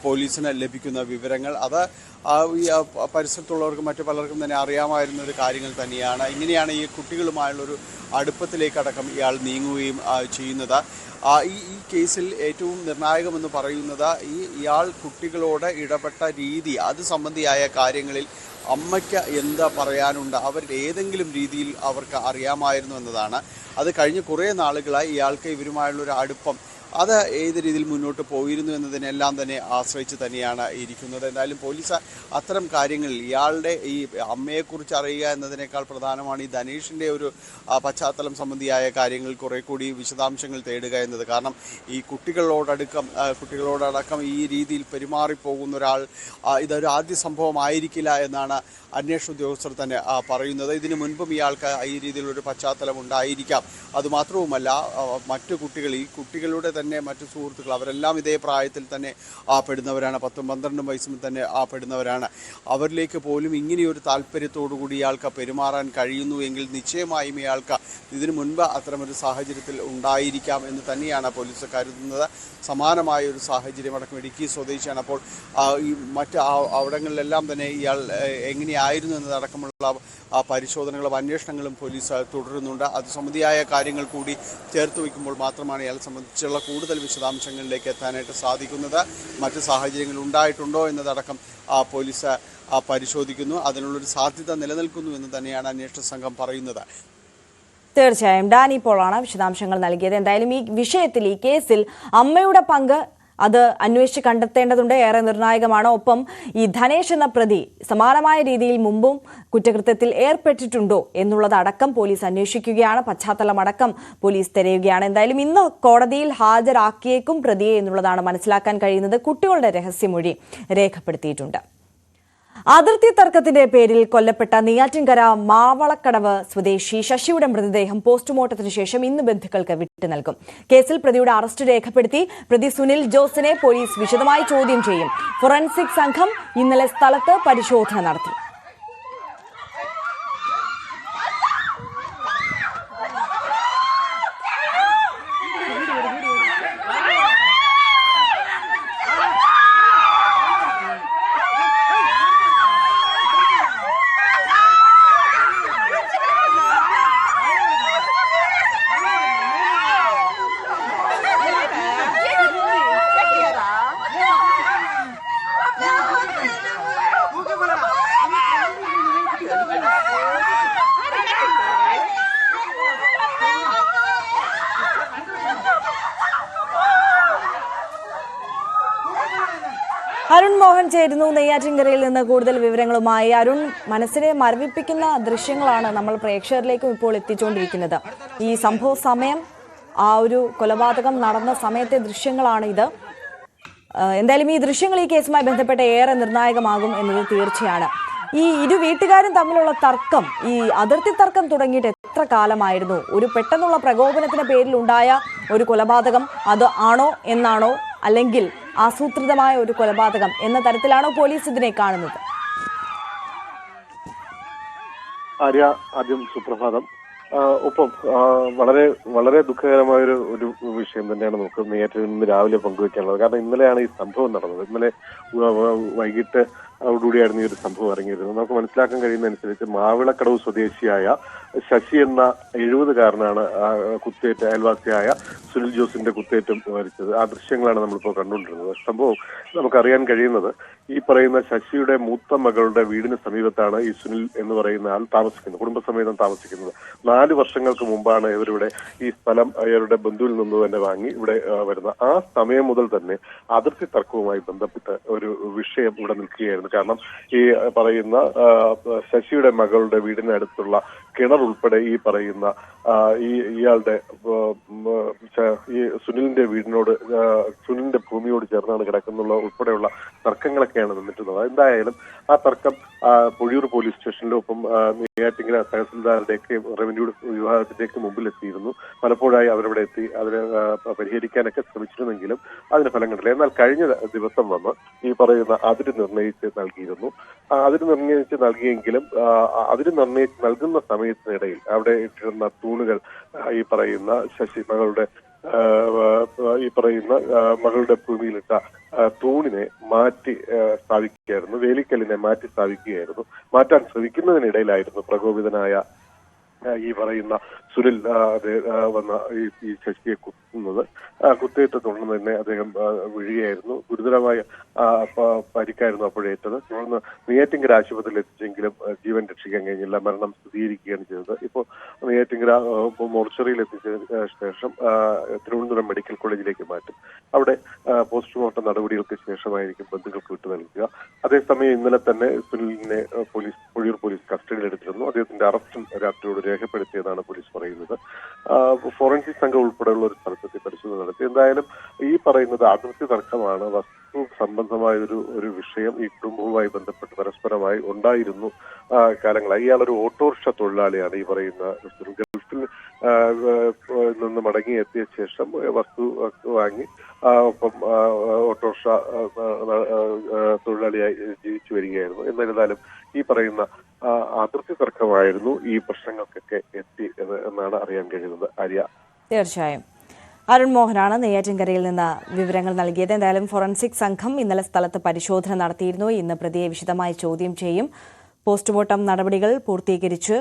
പോലീസിന് ലഭിക്കുന്ന വിവരങ്ങൾ. അത് ഈ പരിസരത്തുള്ളവർക്കും മറ്റു പലർക്കും തന്നെ അറിയാമായിരുന്ന ഒരു കാര്യങ്ങൾ തന്നെയാണ്. ഇങ്ങനെയാണ് ഈ കുട്ടികളുമായുള്ളൊരു അടുപ്പത്തിലേക്കടക്കം ഇയാൾ നീങ്ങുകയും ചെയ്യുന്നത്. ഈ കേസിൽ ഏറ്റവും നിർണായകമെന്ന് പറയുന്നത് ഇയാൾ കുട്ടികളോട് ഇടപെട്ട രീതി, അത് സംബന്ധിയായ കാര്യങ്ങളിൽ അമ്മയ്ക്ക് എന്താ പറയാനുണ്ട്, അവരുടെ ഏതെങ്കിലും രീതിയിൽ അവർക്ക് അറിയാമായിരുന്നു എന്നതാണ്. അത് കഴിഞ്ഞ് കുറേ നാളുകളായി ഇയാൾക്ക് ഇവരുമായുള്ളൊരു അടുപ്പം അത് ഏത് രീതിയിൽ മുന്നോട്ട് പോയിരുന്നു എന്നതിനെല്ലാം തന്നെ ആശ്രയിച്ച് തന്നെയാണ് ഇരിക്കുന്നത്. എന്തായാലും പോലീസ് അത്തരം കാര്യങ്ങളിൽ ഇയാളുടെ ഈ അമ്മയെക്കുറിച്ച് അറിയുക എന്നതിനേക്കാൾ പ്രധാനമാണ് ഈ ധനേഷിൻ്റെ ഒരു പശ്ചാത്തലം സംബന്ധിയായ കാര്യങ്ങൾ കുറെ കൂടി വിശദാംശങ്ങൾ തേടുക എന്നത്. കാരണം ഈ കുട്ടികളോടടക്കം ഈ രീതിയിൽ പെരുമാറിപ്പോകുന്ന ഒരാൾ ഇതൊരു ആദ്യ സംഭവമായിരിക്കില്ല എന്നാണ് അന്വേഷണ ഉദ്യോഗസ്ഥർ തന്നെ പറയുന്നത്. ഇതിനു മുൻപും ഇയാൾക്ക് ഈ രീതിയിലൊരു പശ്ചാത്തലം ഉണ്ടായിരിക്കാം. അതുമാത്രവുമല്ല, മറ്റു കുട്ടികൾ, ഈ കുട്ടികളുടെ തന്നെ മറ്റു സുഹൃത്തുക്കൾ, അവരെല്ലാം ഇതേ പ്രായത്തിൽ തന്നെ പെടുന്നവരാണ്, 10-12 വയസ്സിൽ തന്നെ പെടുന്നവരാണ്. അവരിലേക്ക് പോലും ഇങ്ങനെയൊരു താല്പര്യത്തോടുകൂടി ഇയാൾക്ക് പെരുമാറാൻ കഴിയുന്നു എങ്കിൽ നിശ്ചയമായും ഇയാൾക്ക് ഇതിനു മുൻപ് അത്തരമൊരു സാഹചര്യത്തിൽ ഉണ്ടായിരിക്കാം എന്ന് തന്നെയാണ് പോലീസ് കരുതുന്നത്. സമാനമായ ഒരു സാഹചര്യം അടക്കം ഇടുക്കി സ്വദേശിയാണ്. അപ്പോൾ ഈ മറ്റ് അവിടങ്ങളിലെല്ലാം തന്നെ ഇയാൾ എങ്ങനെയായിരുന്നു എന്നതടക്കമുള്ള പരിശോധനകളും അന്വേഷണങ്ങളും പോലീസ് തുടരുന്നുണ്ട്. അത് സംബന്ധിയായ കാര്യങ്ങൾ കൂടി ചേർത്ത് വയ്ക്കുമ്പോൾ മാത്രമാണ് ഇയാളെ സംബന്ധിച്ചുള്ള കൂടുതൽ വിശദാംശങ്ങളിലേക്ക് എത്താനായിട്ട് സാധിക്കുന്നത്. മറ്റ് സാഹചര്യങ്ങൾ ഉണ്ടായിട്ടുണ്ടോ എന്നതടക്കം പോലീസ് പരിശോധിക്കുന്നു. അതിനുള്ളൊരു സാധ്യത നിലനിൽക്കുന്നു എന്ന് തന്നെയാണ് അന്വേഷണ സംഘം പറയുന്നത്. തീർച്ചയായും ഡാനി പോളാണ് വിശദാംശങ്ങൾ നൽകിയത്. എന്തായാലും ഈ വിഷയത്തിൽ, ഈ കേസിൽ അമ്മയുടെ പങ്ക് അത് അന്വേഷിച്ച് കണ്ടെത്തേണ്ടതുണ്ട്, ഏറെ നിർണായകമാണ്. ഒപ്പം ഈ ധനേഷ് എന്ന പ്രതി സമാനമായ രീതിയിൽ മുമ്പും കുറ്റകൃത്യത്തിൽ ഏർപ്പെട്ടിട്ടുണ്ടോ എന്നുള്ളതടക്കം പോലീസ് അന്വേഷിക്കുകയാണ്. പശ്ചാത്തലമടക്കം പോലീസ് തിരയുകയാണ്. എന്തായാലും ഇന്ന് കോടതിയിൽ ഹാജരാക്കിയേക്കും പ്രതിയെ എന്നുള്ളതാണ് മനസ്സിലാക്കാൻ കഴിയുന്നത്. കുട്ടികളുടെ രഹസ്യമൊഴി രേഖപ്പെടുത്തിയിട്ടുണ്ട്. അതിർത്തി തർക്കത്തിന്റെ പേരിൽ കൊല്ലപ്പെട്ട നെയ്യാറ്റിൻകര മാവളക്കടവ് സ്വദേശി ശശിയുടെ മൃതദേഹം പോസ്റ്റ്മോർട്ടത്തിന് ശേഷം ഇന്ന് ബന്ധുക്കൾക്ക് വിട്ടു നൽകും. കേസിൽ പ്രതിയുടെ അറസ്റ്റ് രേഖപ്പെടുത്തി പ്രതി സുനിൽ ജോസിനെ പോലീസ് വിശദമായി ചോദ്യം ചെയ്യും. ഫോറൻസിക് സംഘം ഇന്നലെ സ്ഥലത്ത് പരിശോധന നടത്തി. അരുൺ മോഹൻ ചേരുന്നു നെയ്യാറ്റിൻകരയിൽ നിന്ന് കൂടുതൽ വിവരങ്ങളുമായി. അരുൺ, മനസ്സിനെ മരവിപ്പിക്കുന്ന ദൃശ്യങ്ങളാണ് നമ്മൾ പ്രേക്ഷകരിലേക്കും ഇപ്പോൾ എത്തിച്ചുകൊണ്ടിരിക്കുന്നത്. ഈ സംഭവ സമയം, ആ ഒരു കൊലപാതകം നടന്ന സമയത്തെ ദൃശ്യങ്ങളാണ് ഇത്. എന്തായാലും ഈ ദൃശ്യങ്ങൾ ഈ കേസുമായി ബന്ധപ്പെട്ട് ഏറെ നിർണായകമാകും എന്നത് തീർച്ചയാണ്. ഈ ഇരു വീട്ടുകാരും തമ്മിലുള്ള തർക്കം, ഈ അതിർത്തി തർക്കം തുടങ്ങിയിട്ട് എത്ര കാലമായിരുന്നു? ഒരു പെട്ടെന്നുള്ള പ്രകോപനത്തിന്റെ പേരിൽ ഉണ്ടായ ഒരു കൊലപാതകം അത് ആണോ എന്നാണോ, അല്ലെങ്കിൽ ആസൂത്രിതമായ ഒരു കൊലപാതകം എന്ന തരത്തിലാണോ പോലീസ് ഇതിനെ കാണുന്നത്? ആര്യ, ആദ്യം സുപ്രഭാതം. ഒപ്പം വളരെ വളരെ ദുഃഖകരമായൊരു വിഷയം തന്നെയാണ് നമുക്ക് നെയ്യാറ്റിൽ നിന്ന് രാവിലെ പങ്കുവയ്ക്കാനുള്ളത്. കാരണം ഇന്നലെയാണ് ഈ സംഭവം നടന്നത്. ഇന്നലെ വൈകിട്ട് ോടുകൂടിയായിരുന്നു ഈ ഒരു സംഭവം ഇറങ്ങിയിരുന്നത്. നമുക്ക് മനസ്സിലാക്കാൻ കഴിയുന്നതനുസരിച്ച് മാവിളക്കടവ് സ്വദേശിയായ ശശി എന്ന 70-കാരനാണ് കുത്തേറ്റ് അയൽവാസിയായ സുനിൽ ജോസിന്റെ കുത്തേറ്റം മരിച്ചത്. ആ ദൃശ്യങ്ങളാണ് നമ്മളിപ്പോൾ കണ്ടുകൊണ്ടിരുന്നത്. സംഭവം നമുക്കറിയാൻ കഴിയുന്നത്, ഈ പറയുന്ന ശശിയുടെ മൂത്ത മകളുടെ വീടിന് സമീപത്താണ് ഈ സുനിൽ എന്ന് പറയുന്ന ആൾ താമസിക്കുന്നത്, കുടുംബസമേതം താമസിക്കുന്നത്. 4 വർഷങ്ങൾക്ക് മുമ്പാണ് ഇവരുടെ ഈ സ്ഥലം ഇവരുടെ ബന്ധുവിൽ നിന്ന് തന്നെ വാങ്ങി ഇവിടെ വരുന്നത്. ആ സമയം മുതൽ തന്നെ അതിർത്തി തർക്കവുമായി ബന്ധപ്പെട്ട് ഒരു വിഷയം ഇവിടെ നിൽക്കുകയായിരുന്നു. കാരണം ഈ പറയുന്ന ശശിയുടെ മകളുടെ വീടിനടുത്തുള്ള കിണർ ഉൾപ്പെടെ ഈ പറയുന്ന ഇയാളുടെ ഈ സുനിലിന്റെ വീടിനോട്, സുനിലിന്റെ ഭൂമിയോട് ചേർന്നാണ് കിടക്കുന്നുള്ള ഉൾപ്പെടെയുള്ള തർക്കങ്ങളൊക്കെയാണ് നിന്നിട്ടുള്ളത്. എന്തായാലും ആ തർക്കം പൊഴിയൂർ പോലീസ് സ്റ്റേഷനിലൊപ്പം നെയ്യാറ്റിൻകര തഹസിൽദാരുടെയൊക്കെ റവന്യൂ വിഭാഗത്തിന്റെയൊക്കെ മുമ്പിലെത്തിയിരുന്നു. പലപ്പോഴായി അവരവിടെ എത്തി അതിനെ പരിഹരിക്കാനൊക്കെ ശ്രമിച്ചിരുന്നെങ്കിലും അതിന് ഫലം കണ്ടില്ല. എന്നാൽ കഴിഞ്ഞ ദിവസം വന്ന് ഈ പറയുന്ന അതിര് നിർണയിച്ച് നൽകിയിരുന്നു. അതിര് നിർണയിച്ച് നൽകിയെങ്കിലും അതിര് നിർണയിച്ച് നൽകുന്ന സമയത്തിനിടയിൽ അവിടെ ഇട്ടിരുന്ന തൂണുകൾ ഈ പറയുന്ന ശശി മകളുടെ ഭൂമിയിലിട്ട തൂണിനെ മാറ്റി സ്ഥാപിക്കുകയായിരുന്നു, വേലിക്കല്ലിനെ മാറ്റി സ്ഥാപിക്കുകയായിരുന്നു. മാറ്റാൻ ശ്രമിക്കുന്നതിനിടയിലായിരുന്നു പ്രകോപിതനായ ഈ പറയുന്ന സുനിൽ വന്ന ഈ ശശിയെ കുത്തുന്നത്. കുത്തേറ്റ തുടർന്ന് തന്നെ അദ്ദേഹം വീഴുകയായിരുന്നു. ഗുരുതരമായ പരിക്കായിരുന്നു അപ്പോഴേറ്റത്. തുടർന്ന് നെയ്യാറ്റിൻകര ആശുപത്രിയിൽ എത്തിച്ചെങ്കിലും ജീവൻ രക്ഷിക്കാൻ കഴിഞ്ഞില്ല. മരണം സ്ഥിരീകരിക്കുകയാണ് ചെയ്തത്. ഇപ്പോൾ നെയ്യാറ്റിൻകര മോർച്ചറിയിൽ എത്തിച്ച ശേഷം തിരുവനന്തപുരം മെഡിക്കൽ കോളേജിലേക്ക് മാറ്റും. അവിടെ പോസ്റ്റ്മോർട്ടം നടപടികൾക്ക് ശേഷമായിരിക്കും ബന്ധുക്കൾക്ക് വിട്ടു നൽകുക. അതേസമയം ഇന്നലെ തന്നെ സുനിലിനെ പൊഴിയൂർ പോലീസ് കസ്റ്റഡിയിലെടുത്തിരുന്നു. അദ്ദേഹത്തിന്റെ അറസ്റ്റും രാത്രിയോട് രേഖപ്പെടുത്തിയതാണ് പോലീസ് പറയുന്നത്. ഫോറൻസിക് സംഘം ഉൾപ്പെടെയുള്ള ഒരു സ്ഥലത്തെത്തി പരിശോധന നടത്തി. എന്തായാലും ഈ പറയുന്നത് അതിർത്തി തർക്കമാണ്. വസ്തു സംബന്ധമായ ഒരു വിഷയം ഈ കുടുംബവുമായി ബന്ധപ്പെട്ട് പരസ്പരമായി ഉണ്ടായിരുന്നു കാലങ്ങളായി. ഇയാളൊരു ഓട്ടോറിക്ഷ തൊഴിലാളിയാണ്. ഈ പറയുന്ന ഗൾഫിൽ നിന്ന് മടങ്ങിയെത്തിയ ശേഷം വസ്തു വാങ്ങി ഒപ്പം ഓട്ടോറിക്ഷ തൊഴിലാളിയായി ജീവിച്ചു വരികയായിരുന്നു. എന്നിരുന്നാലും ഈ പറയുന്ന അതിർത്തി തർക്കമായിരുന്നു ഈ പ്രശ്നങ്ങൾക്കൊക്കെ എത്തി എന്നാണ് അറിയാൻ കഴിയുന്നത്. ആര്യ, തീർച്ചയായും അരുൺ മോഹനാണ് നെയ്യാറ്റിൻകരയിൽ നിന്ന് വിവരങ്ങൾ നൽകിയത്. എന്തായാലും ഫോറൻസിക് സംഘം ഇന്നലെ സ്ഥലത്ത് പരിശോധന നടത്തിയിരുന്നു. ഇന്ന് പ്രതിയെ വിശദമായി ചോദ്യം ചെയ്യും. പോസ്റ്റ്മോർട്ടം നടപടികൾ പൂർത്തീകരിച്ച്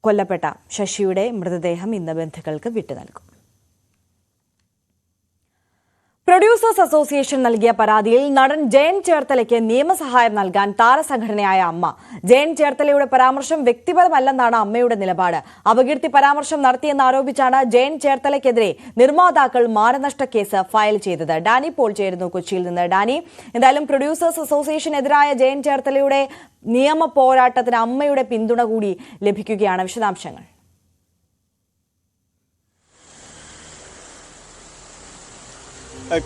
കൊല്ലപ്പെട്ട ശശിയുടെ മൃതദേഹം ഇന്ന് ബന്ധുക്കൾക്ക് വിട്ടു നൽകും. പ്രൊഡ്യൂസേഴ്സ് അസോസിയേഷൻ നൽകിയ പരാതിയിൽ നടൻ ജയൻ ചേർത്തലയ്ക്ക് നിയമസഹായം നൽകാൻ താരസംഘടനയായ അമ്മ. ജയൻ ചേർത്തലയുടെ പരാമർശം വ്യക്തിപരമല്ലെന്നാണ് അമ്മയുടെ നിലപാട്. അപകീർത്തി പരാമർശം നടത്തിയെന്നാരോപിച്ചാണ് ജയൻ ചേർത്തലയ്ക്കെതിരെ നിർമ്മാതാക്കൾ മാനനഷ്ട കേസ് ഫയൽ ചെയ്തത്. ഡാനി പോൾ ചേരുന്നു കൊച്ചിയിൽ നിന്ന്. ഡാനി, എന്തായാലും പ്രൊഡ്യൂസേഴ്സ് അസോസിയേഷനെതിരായ ജയൻ ചേർത്തലയുടെ നിയമ പോരാട്ടത്തിന് അമ്മയുടെ പിന്തുണ കൂടി ലഭിക്കുകയാണ്. വിശദാംശങ്ങൾ.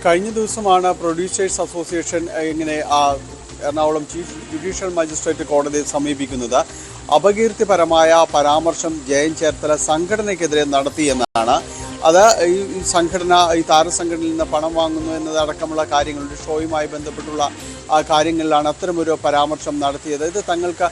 കഴിഞ്ഞ ദിവസമാണ് പ്രൊഡ്യൂസേഴ്സ് അസോസിയേഷൻ ഇങ്ങനെ എറണാകുളം ചീഫ് ജുഡീഷ്യൽ മജിസ്ട്രേറ്റ് കോടതിയെ സമീപിക്കുന്നത്. അപകീർത്തിപരമായ പരാമർശം ജയൻ ചേർത്തല സംഘടനയ്ക്കെതിരെ നടത്തിയെന്നാണ്. അത് ഈ സംഘടന ഈ താരസംഘടനയിൽ നിന്ന് പണം വാങ്ങുന്നു എന്നതടക്കമുള്ള കാര്യങ്ങളുടെ ഷോയുമായി ബന്ധപ്പെട്ടുള്ള കാര്യങ്ങളിലാണ് അത്തരമൊരു പരാമർശം നടത്തിയത്. ഇത് തങ്ങൾക്ക്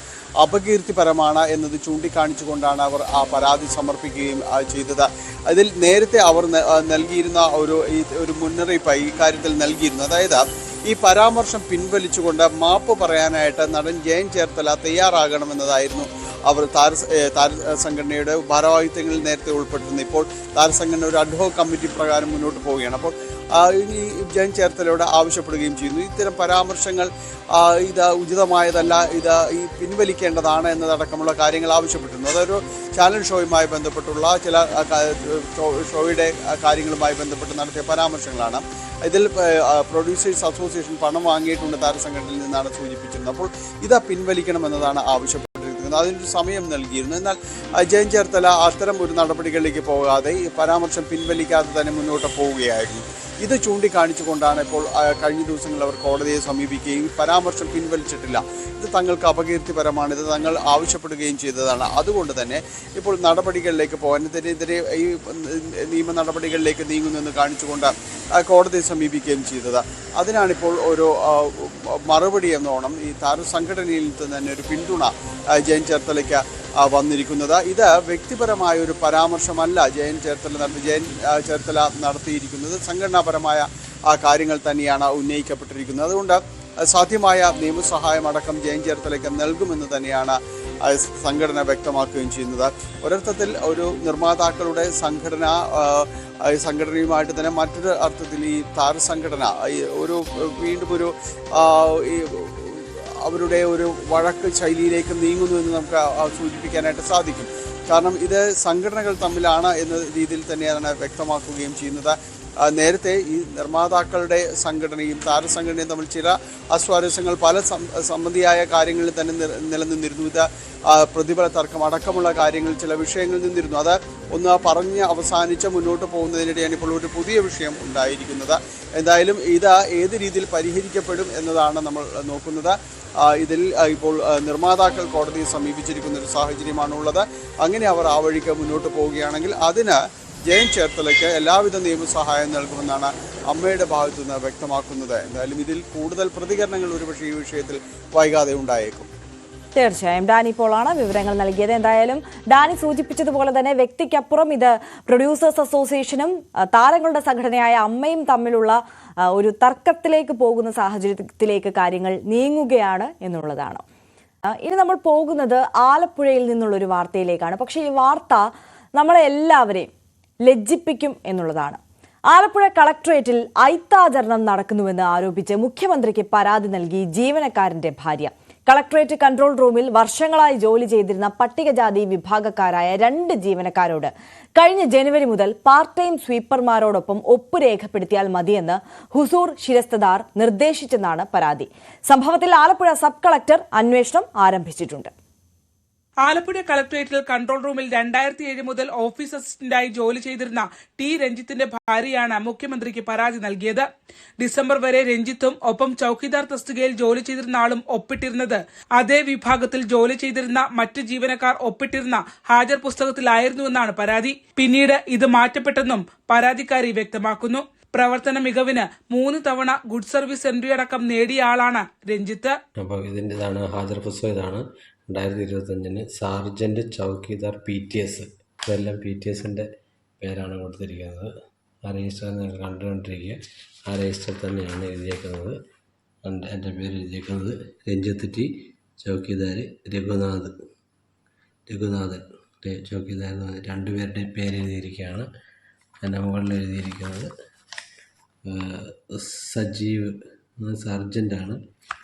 അപകീർത്തിപരമാണ് എന്നത് ചൂണ്ടിക്കാണിച്ചുകൊണ്ടാണ് അവർ ആ പരാതി സമർപ്പിക്കുകയും ചെയ്തത്. അതിൽ നേരത്തെ അവർ നൽകിയിരുന്ന ഒരു മുന്നറിയിപ്പ് ഈ കാര്യത്തിൽ നൽകിയിരുന്നു. അതായത് ഈ പരാമർശം പിൻവലിച്ചുകൊണ്ട് മാപ്പ് പറയാനായിട്ട് നടൻ ജയൻ ചേർത്തല തയ്യാറാകണമെന്നതായിരുന്നു അവർ താരസംഘടനയുടെ ഭാരവാഹിത്വങ്ങളിൽ നേരത്തെ ഉൾപ്പെട്ടിരുന്നു. ഇപ്പോൾ താരസംഘടന ഒരു അഡ്ഹോക് കമ്മിറ്റി പ്രകാരം മുന്നോട്ട് പോവുകയാണ്. അപ്പോൾ ഈ ജയൻ ചേർത്തലയോട് ആവശ്യപ്പെടുകയും ചെയ്യുന്നു. ഇത്തരം പരാമർശങ്ങൾ ഇത് ഉചിതമായതല്ല, ഇത് ഈ പിൻവലിക്കേണ്ടതാണ് എന്നതടക്കമുള്ള കാര്യങ്ങൾ ആവശ്യപ്പെട്ടിരുന്നു. അതൊരു ചാനൽ ഷോയുമായി ബന്ധപ്പെട്ടുള്ള ചില ഷോയുടെ കാര്യങ്ങളുമായി ബന്ധപ്പെട്ട് നടത്തിയ പരാമർശങ്ങളാണ്. ഇതിൽ പ്രൊഡ്യൂസേഴ്സ് അസോസിയേഷൻ പണം വാങ്ങിയിട്ടുണ്ട് താരസംഘടനയിൽ നിന്നാണ് സൂചിപ്പിച്ചിരുന്നത്. അപ്പോൾ ഇത് പിൻവലിക്കണമെന്നതാണ് ആവശ്യപ്പെട്ടിരിക്കുന്നത്. അതിനൊരു സമയം നൽകിയിരുന്നു. എന്നാൽ ജയൻ ചേർത്തല അത്തരം ഒരു നടപടികളിലേക്ക് പോകാതെ ഈ പരാമർശം പിൻവലിക്കാതെ തന്നെ മുന്നോട്ട് പോവുകയായിരുന്നു. ഇത് ചൂണ്ടിക്കാണിച്ചുകൊണ്ടാണ് ഇപ്പോൾ കഴിഞ്ഞ ദിവസങ്ങളിൽ അവർ കോടതിയെ സമീപിക്കുകയും പരാമർശം പിൻവലിച്ചിട്ടില്ല, ഇത് തങ്ങൾക്ക് അപകീർത്തിപരമാണ്, ഇത് തങ്ങൾ ആവശ്യപ്പെടുകയും ചെയ്തതാണ്, അതുകൊണ്ട് തന്നെ ഇപ്പോൾ നടപടികളിലേക്ക് പോകാൻ ഇതിനെതിരെ ഈ നിയമ നടപടികളിലേക്ക് നീങ്ങുന്നെന്ന് കാണിച്ചുകൊണ്ട് കോടതിയെ സമീപിക്കുകയും ചെയ്തത്. അതിനാണിപ്പോൾ ഒരു മറുപടി എന്നോണം ഈ താരസംഘടനയിൽ നിന്ന് തന്നെ ഒരു പിന്തുണ ജയൻ ചേർത്തലയ്ക്ക് വന്നിരിക്കുന്നത്. ഇത് വ്യക്തിപരമായ ഒരു പരാമർശമല്ല ജയൻ ചേർത്തല നടത്തിയിരിക്കുന്നത്, സംഘടനാപരമായ കാര്യങ്ങൾ തന്നെയാണ് ഉന്നയിക്കപ്പെട്ടിരിക്കുന്നത്. അതുകൊണ്ട് സാധ്യമായ നിയമസഹായം അടക്കം ജയൻ ചേർത്തലയ്ക്ക് നൽകുമെന്ന് തന്നെയാണ് സംഘടന വ്യക്തമാക്കുകയും ചെയ്യുന്നത്. ഒരർത്ഥത്തിൽ ഒരു നിർമ്മാതാക്കളുടെ സംഘടനയുമായിട്ട് തന്നെ മറ്റൊരു അർത്ഥത്തിൽ ഈ താരസംഘടന വീണ്ടും അവരുടെ ഒരു വഴക്ക് ശൈലിയിലേക്ക് നീങ്ങുന്നു എന്ന് നമുക്ക് സൂചിപ്പിക്കാനായിട്ട് സാധിക്കും. കാരണം ഇത് സംഘടനകൾ തമ്മിലാണ് എന്ന രീതിയിൽ തന്നെയാണ് വ്യക്തമാക്കുകയും ചെയ്യുന്നത്. നേരത്തെ ഈ നിർമ്മാതാക്കളുടെ സംഘടനയും താരസംഘടനയും തമ്മിൽ ചില അസ്വാരസ്യങ്ങൾ പല സംബന്ധിയായ കാര്യങ്ങളിൽ തന്നെ നിലനിന്നിരുന്നു. ഇത് പ്രതിഫല തർക്കം അടക്കമുള്ള കാര്യങ്ങൾ ചില വിഷയങ്ങളിൽ നിന്നിരുന്നു. അത് ഒന്ന് പറഞ്ഞ് അവസാനിച്ച് മുന്നോട്ട് പോകുന്നതിനിടെയാണ് ഇപ്പോൾ ഒരു പുതിയ വിഷയം ഉണ്ടായിരിക്കുന്നത്. എന്തായാലും ഇത് ഏത് രീതിയിൽ പരിഹരിക്കപ്പെടും എന്നതാണ് നമ്മൾ നോക്കുന്നത്. ഇതിൽ ഇപ്പോൾ നിർമ്മാതാക്കൾ കോടതിയെ സമീപിച്ചിരിക്കുന്ന ഒരു സാഹചര്യമാണുള്ളത്. അങ്ങനെ അവർ ആ വഴിക്ക് മുന്നോട്ട് പോവുകയാണെങ്കിൽ അതിന് ജയൻ ചേർത്തലയ്ക്ക് എല്ലാവിധ നിയമസഹായം നൽകുമെന്നാണ് അമ്മയുടെ ഭാഗത്തു നിന്ന് വ്യക്തമാക്കുന്നത്. എന്തായാലും ഇതിൽ കൂടുതൽ പ്രതികരണങ്ങൾ ഒരുപക്ഷെ ഈ വിഷയത്തിൽ വൈകാതെ ഉണ്ടായേക്കും. തീർച്ചയായും ഡാനി പോളാണ് വിവരങ്ങൾ നൽകിയത്. എന്തായാലും ഡാനി സൂചിപ്പിച്ചതുപോലെ തന്നെ വ്യക്തിക്കപ്പുറം ഇത് പ്രൊഡ്യൂസേഴ്സ് അസോസിയേഷനും താരങ്ങളുടെ സംഘടനയായ അമ്മയും തമ്മിലുള്ള ഒരു തർക്കത്തിലേക്ക് പോകുന്ന സാഹചര്യത്തിലേക്ക് കാര്യങ്ങൾ നീങ്ങുകയാണ് എന്നുള്ളതാണ്. ഇനി നമ്മൾ പോകുന്നത് ആലപ്പുഴയിൽ നിന്നുള്ളൊരു വാർത്തയിലേക്കാണ്. പക്ഷേ ഈ വാർത്ത നമ്മളെ എല്ലാവരെയും ലജ്ജിപ്പിക്കും എന്നുള്ളതാണ്. ആലപ്പുഴ കളക്ടറേറ്റിൽ ഐത്താചരണം നടക്കുന്നുവെന്ന് ആരോപിച്ച് മുഖ്യമന്ത്രിക്ക് പരാതി നൽകി ജീവനക്കാരന്റെ ഭാര്യ. കളക്ടറേറ്റ് കൺട്രോൾ റൂമിൽ വർഷങ്ങളായി ജോലി ചെയ്തിരുന്ന പട്ടികജാതി വിഭാഗക്കാരായ 2 ജീവനക്കാരോട് കഴിഞ്ഞ ജനുവരി മുതൽ പാർട്ട് ടൈം സ്വീപ്പർമാരോടൊപ്പം ഒപ്പ് രേഖപ്പെടുത്തിയാൽ മതിയെന്ന് ഹുസൂർ ശിരസ്തദാർ നിർദ്ദേശിച്ചെന്നാണ് പരാതി. സംഭവത്തിൽ ആലപ്പുഴ സബ് കളക്ടർ അന്വേഷണം ആരംഭിച്ചിട്ടുണ്ട്. ആലപ്പുഴ കളക്ടറേറ്റിൽ കൺട്രോൾ റൂമിൽ 2007 മുതൽ ഓഫീസ് അസിസ്റ്റന്റായി ജോലി ചെയ്തിരുന്ന ടി രഞ്ജിത്തിന്റെ ഭാര്യയാണ് മുഖ്യമന്ത്രിക്ക് പരാതി നൽകിയത്. ഡിസംബർ വരെ രഞ്ജിത്തും ഒപ്പം ചൌക്കിദാർ തസ്തികയിൽ ജോലി ചെയ്തിരുന്ന ആളും ഒപ്പിട്ടിരുന്നത് അതേ വിഭാഗത്തിൽ ജോലി ചെയ്തിരുന്ന മറ്റ് ജീവനക്കാർ ഒപ്പിട്ടിരുന്ന ഹാജർ പുസ്തകത്തിലായിരുന്നുവെന്നാണ് പരാതി. പിന്നീട് ഇത് മാറ്റപ്പെട്ടെന്നും പരാതിക്കാരി വ്യക്തമാക്കുന്നു. പ്രവർത്തന മികവിന് 3 തവണ ഗുഡ് സർവീസ് എൻട്രി അടക്കം നേടിയ ആളാണ് രഞ്ജിത്ത്. അപ്പോൾ ഇതിൻ്റെതാണ് ഹാജർ പുസ്തകം. ഇതാണ് 2025 സാർജന്റ് ചൌക്കിദാർ PTS. ഇതെല്ലാം PTSന്റെ പേരാണ് കൊടുത്തിരിക്കുന്നത്. ആ രജിസ്റ്റർ നിങ്ങൾ കണ്ടുകൊണ്ടിരിക്കുക. ആ രജിസ്റ്റർ തന്നെയാണ് എഴുതിയേക്കുന്നത്. എൻ്റെ പേര് എഴുതിയേക്കുന്നത് രഞ്ജിത്ത് ടി ചൌക്കിദാർ രഘുനാഥൻ ചൌക്കിദാർ 2 പേരുടെയും പേര് എഴുതിയിരിക്കുകയാണ്. എൻ്റെ മുകളിൽ എഴുതിയിരിക്കുന്നത് സജീവ് സർജൻ്റാണ്.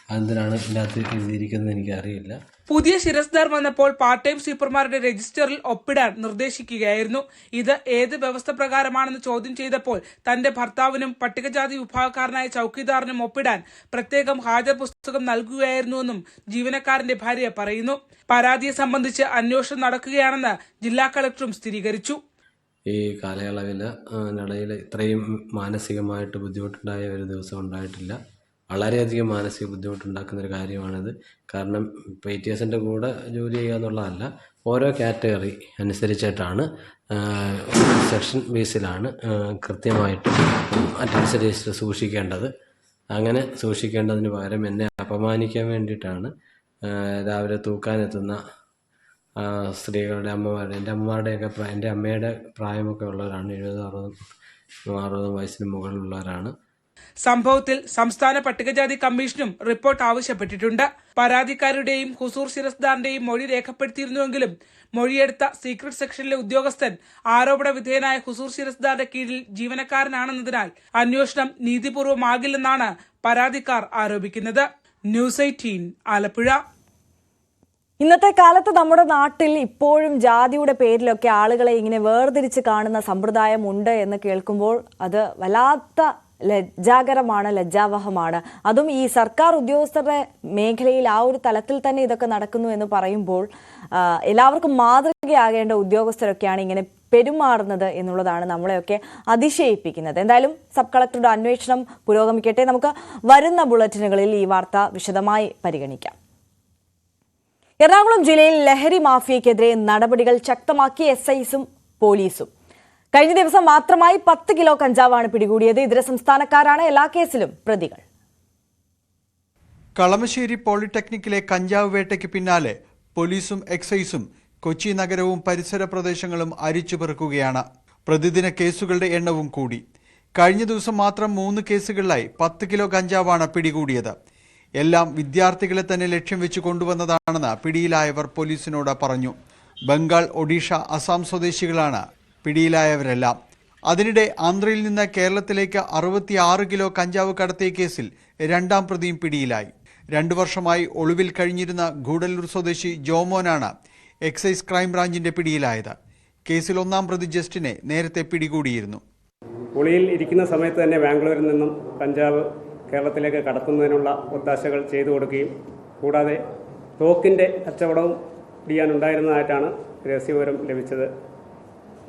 അതെന്തിനാണ് ഇതിനകത്ത് എഴുതിയിരിക്കുന്നത് എനിക്കറിയില്ല. പുതിയ ശിരസ്ദാർ വന്നപ്പോൾ പാർട്ട് ടൈം സ്വീപ്പർമാരുടെ രജിസ്റ്ററിൽ ഒപ്പിടാൻ നിർദ്ദേശിക്കുകയായിരുന്നു. ഇത് ഏത് വ്യവസ്ഥ പ്രകാരമാണെന്ന് ചോദ്യം ചെയ്തപ്പോൾ തന്റെ ഭർത്താവിനും പട്ടികജാതി വിഭാഗക്കാരനായ ചൌക്കിദാറിനും ഒപ്പിടാൻ പ്രത്യേകം ഹാജർ പുസ്തകം നൽകുകയായിരുന്നുവെന്നും ജീവനക്കാരന്റെ ഭാര്യ പറയുന്നു. പരാതിയെ സംബന്ധിച്ച് അന്വേഷണം നടക്കുകയാണെന്ന് ജില്ലാ കളക്ടറും സ്ഥിരീകരിച്ചു. ഈ കാലയളവിൽ ഇടയിൽ ഇത്രയും മാനസികമായിട്ട് ബുദ്ധിമുട്ടുണ്ടായ ഒരു ദിവസം ഉണ്ടായിട്ടില്ല. വളരെയധികം മാനസിക ബുദ്ധിമുട്ടുണ്ടാക്കുന്നൊരു കാര്യമാണിത്. കാരണം PTSൻ്റെ കൂടെ ജോലി ചെയ്യുക എന്നുള്ളതല്ല, ഓരോ കാറ്റഗറി അനുസരിച്ചിട്ടാണ് സെക്ഷൻ ബേസിലാണ് കൃത്യമായിട്ട് അറ്റൻഡൻസ് രജിസ്റ്റർ സൂക്ഷിക്കേണ്ടത്. അങ്ങനെ സൂക്ഷിക്കേണ്ടതിന് പകരം എന്നെ അപമാനിക്കാൻ വേണ്ടിയിട്ടാണ് രാവിലെ തൂക്കാനെത്തുന്ന സ്ത്രീകളുടെ അമ്മമാരുടെ, എൻ്റെ അമ്മയുടെ പ്രായമൊക്കെ ഉള്ളവരാണ്. 70-60 വയസ്സിന് മുകളിലുള്ളവരാണ്. സംഭവത്തിൽ സംസ്ഥാന പട്ടികജാതി കമ്മീഷനും റിപ്പോർട്ട് ആവശ്യപ്പെട്ടിട്ടുണ്ട്. പരാതിക്കാരുടെയും ഹുസൂർ ശിരസ്ദാറിന്റെയും മൊഴി രേഖപ്പെടുത്തിയിരുന്നുവെങ്കിലും മൊഴിയെടുത്ത സീക്രട്ട് സെക്ഷനിലെ ഉദ്യോഗസ്ഥൻ ആരോപണ വിധേയനായ ഹുസൂർ ശിരസ്ദാറിന്റെ കീഴിൽ ജീവനക്കാരനാണെന്നതിനാൽ അന്വേഷണം നീതിപൂർവമാകില്ലെന്നാണ് പരാതിക്കാർ ആരോപിക്കുന്നത്. ന്യൂസ് 18 ആലപ്പുഴ. ഇന്നത്തെ കാലത്ത് നമ്മുടെ നാട്ടിൽ ഇപ്പോഴും ജാതിയുടെ പേരിലൊക്കെ ആളുകളെ ഇങ്ങനെ വേർതിരിച്ച് കാണുന്ന സമ്പ്രദായം ഉണ്ട് എന്ന് കേൾക്കുമ്പോൾ അത് വല്ലാത്ത ലജ്ജാകരമാണ്, ലജ്ജാവഹമാണ്. അതും ഈ സർക്കാർ ഉദ്യോഗസ്ഥരുടെ മേഖലയിൽ ആ ഒരു തലത്തിൽ തന്നെ ഇതൊക്കെ നടക്കുന്നു എന്ന് പറയുമ്പോൾ എല്ലാവർക്കും മാതൃകയാകേണ്ട ഉദ്യോഗസ്ഥരൊക്കെയാണ് ഇങ്ങനെ പെരുമാറുന്നത് എന്നുള്ളതാണ് നമ്മളെയൊക്കെ അതിശയിപ്പിക്കുന്നത്. എന്തായാലും സബ് കളക്ടറുടെ അന്വേഷണം പുരോഗമിക്കട്ടെ. നമുക്ക് വരുന്ന ബുള്ളറ്റിനുകളിൽ ഈ വാർത്ത വിശദമായി പരിഗണിക്കാം. എറണാകുളം ജില്ലയിൽ ലഹരി മാഫിയയ്ക്കെതിരെ നടപടികൾ ശക്തമാക്കി SIസും പോലീസും. കഴിഞ്ഞ ദിവസം മാത്രമായി 10 കിലോ കഞ്ചാവാണ് പിടികൂടിയത്. ഇതര സംസ്ഥാനക്കാരാണ് എല്ലാ കേസിലും പ്രതികൾ. കളമശ്ശേരി പോളിടെക്നിക്കിലെ കഞ്ചാവ് വേട്ടയ്ക്ക് പിന്നാലെ പോലീസും എക്സൈസും കൊച്ചി നഗരവും പരിസര പ്രദേശങ്ങളും അരിച്ചുപെറുക്കുകയാണ്. പ്രതിദിന കേസുകളുടെ എണ്ണവും കൂടി. കഴിഞ്ഞ ദിവസം മാത്രം 3 കേസുകളിലായി 10 കിലോ കഞ്ചാവാണ് പിടികൂടിയത്. എല്ലാം വിദ്യാർത്ഥികളെ തന്നെ ലക്ഷ്യം വെച്ച് കൊണ്ടുവന്നതാണെന്ന് പിടിയിലായവർ പോലീസിനോട് പറഞ്ഞു. ബംഗാൾ, ഒഡീഷ, അസം സ്വദേശികളാണ് പിടിയിലായവരെല്ലാം. അതിനിടെ ആന്ധ്രയിൽ നിന്ന് കേരളത്തിലേക്ക് 66 കിലോ കഞ്ചാവ് കടത്തിയ കേസിൽ 2ാം പ്രതിയും പിടിയിലായി. 2 വർഷമായി ഒളിവിൽ കഴിഞ്ഞിരുന്ന ഗൂഡല്ലൂർ സ്വദേശി ജോമോനാണ് എക്സൈസ് ക്രൈംബ്രാഞ്ചിന്റെ പിടിയിലായത്. കേസിൽ 1ാം പ്രതി ജസ്റ്റിനെ നേരത്തെ പിടികൂടിയിരുന്നു. ഒളിയിൽ ഇരിക്കുന്ന സമയത്ത് തന്നെ ബാംഗ്ലൂരിൽ നിന്നും കഞ്ചാവ് കേരളത്തിലേക്ക് കടത്തുന്നതിനുള്ള ഒത്താശകൾ ചെയ്തു കൊടുക്കുകയും കൂടാതെ തോക്കിൻ്റെ കച്ചവടവും ചെയ്യാനുണ്ടായിരുന്നതായിട്ടാണ് രഹസ്യവിവരം ലഭിച്ചത്.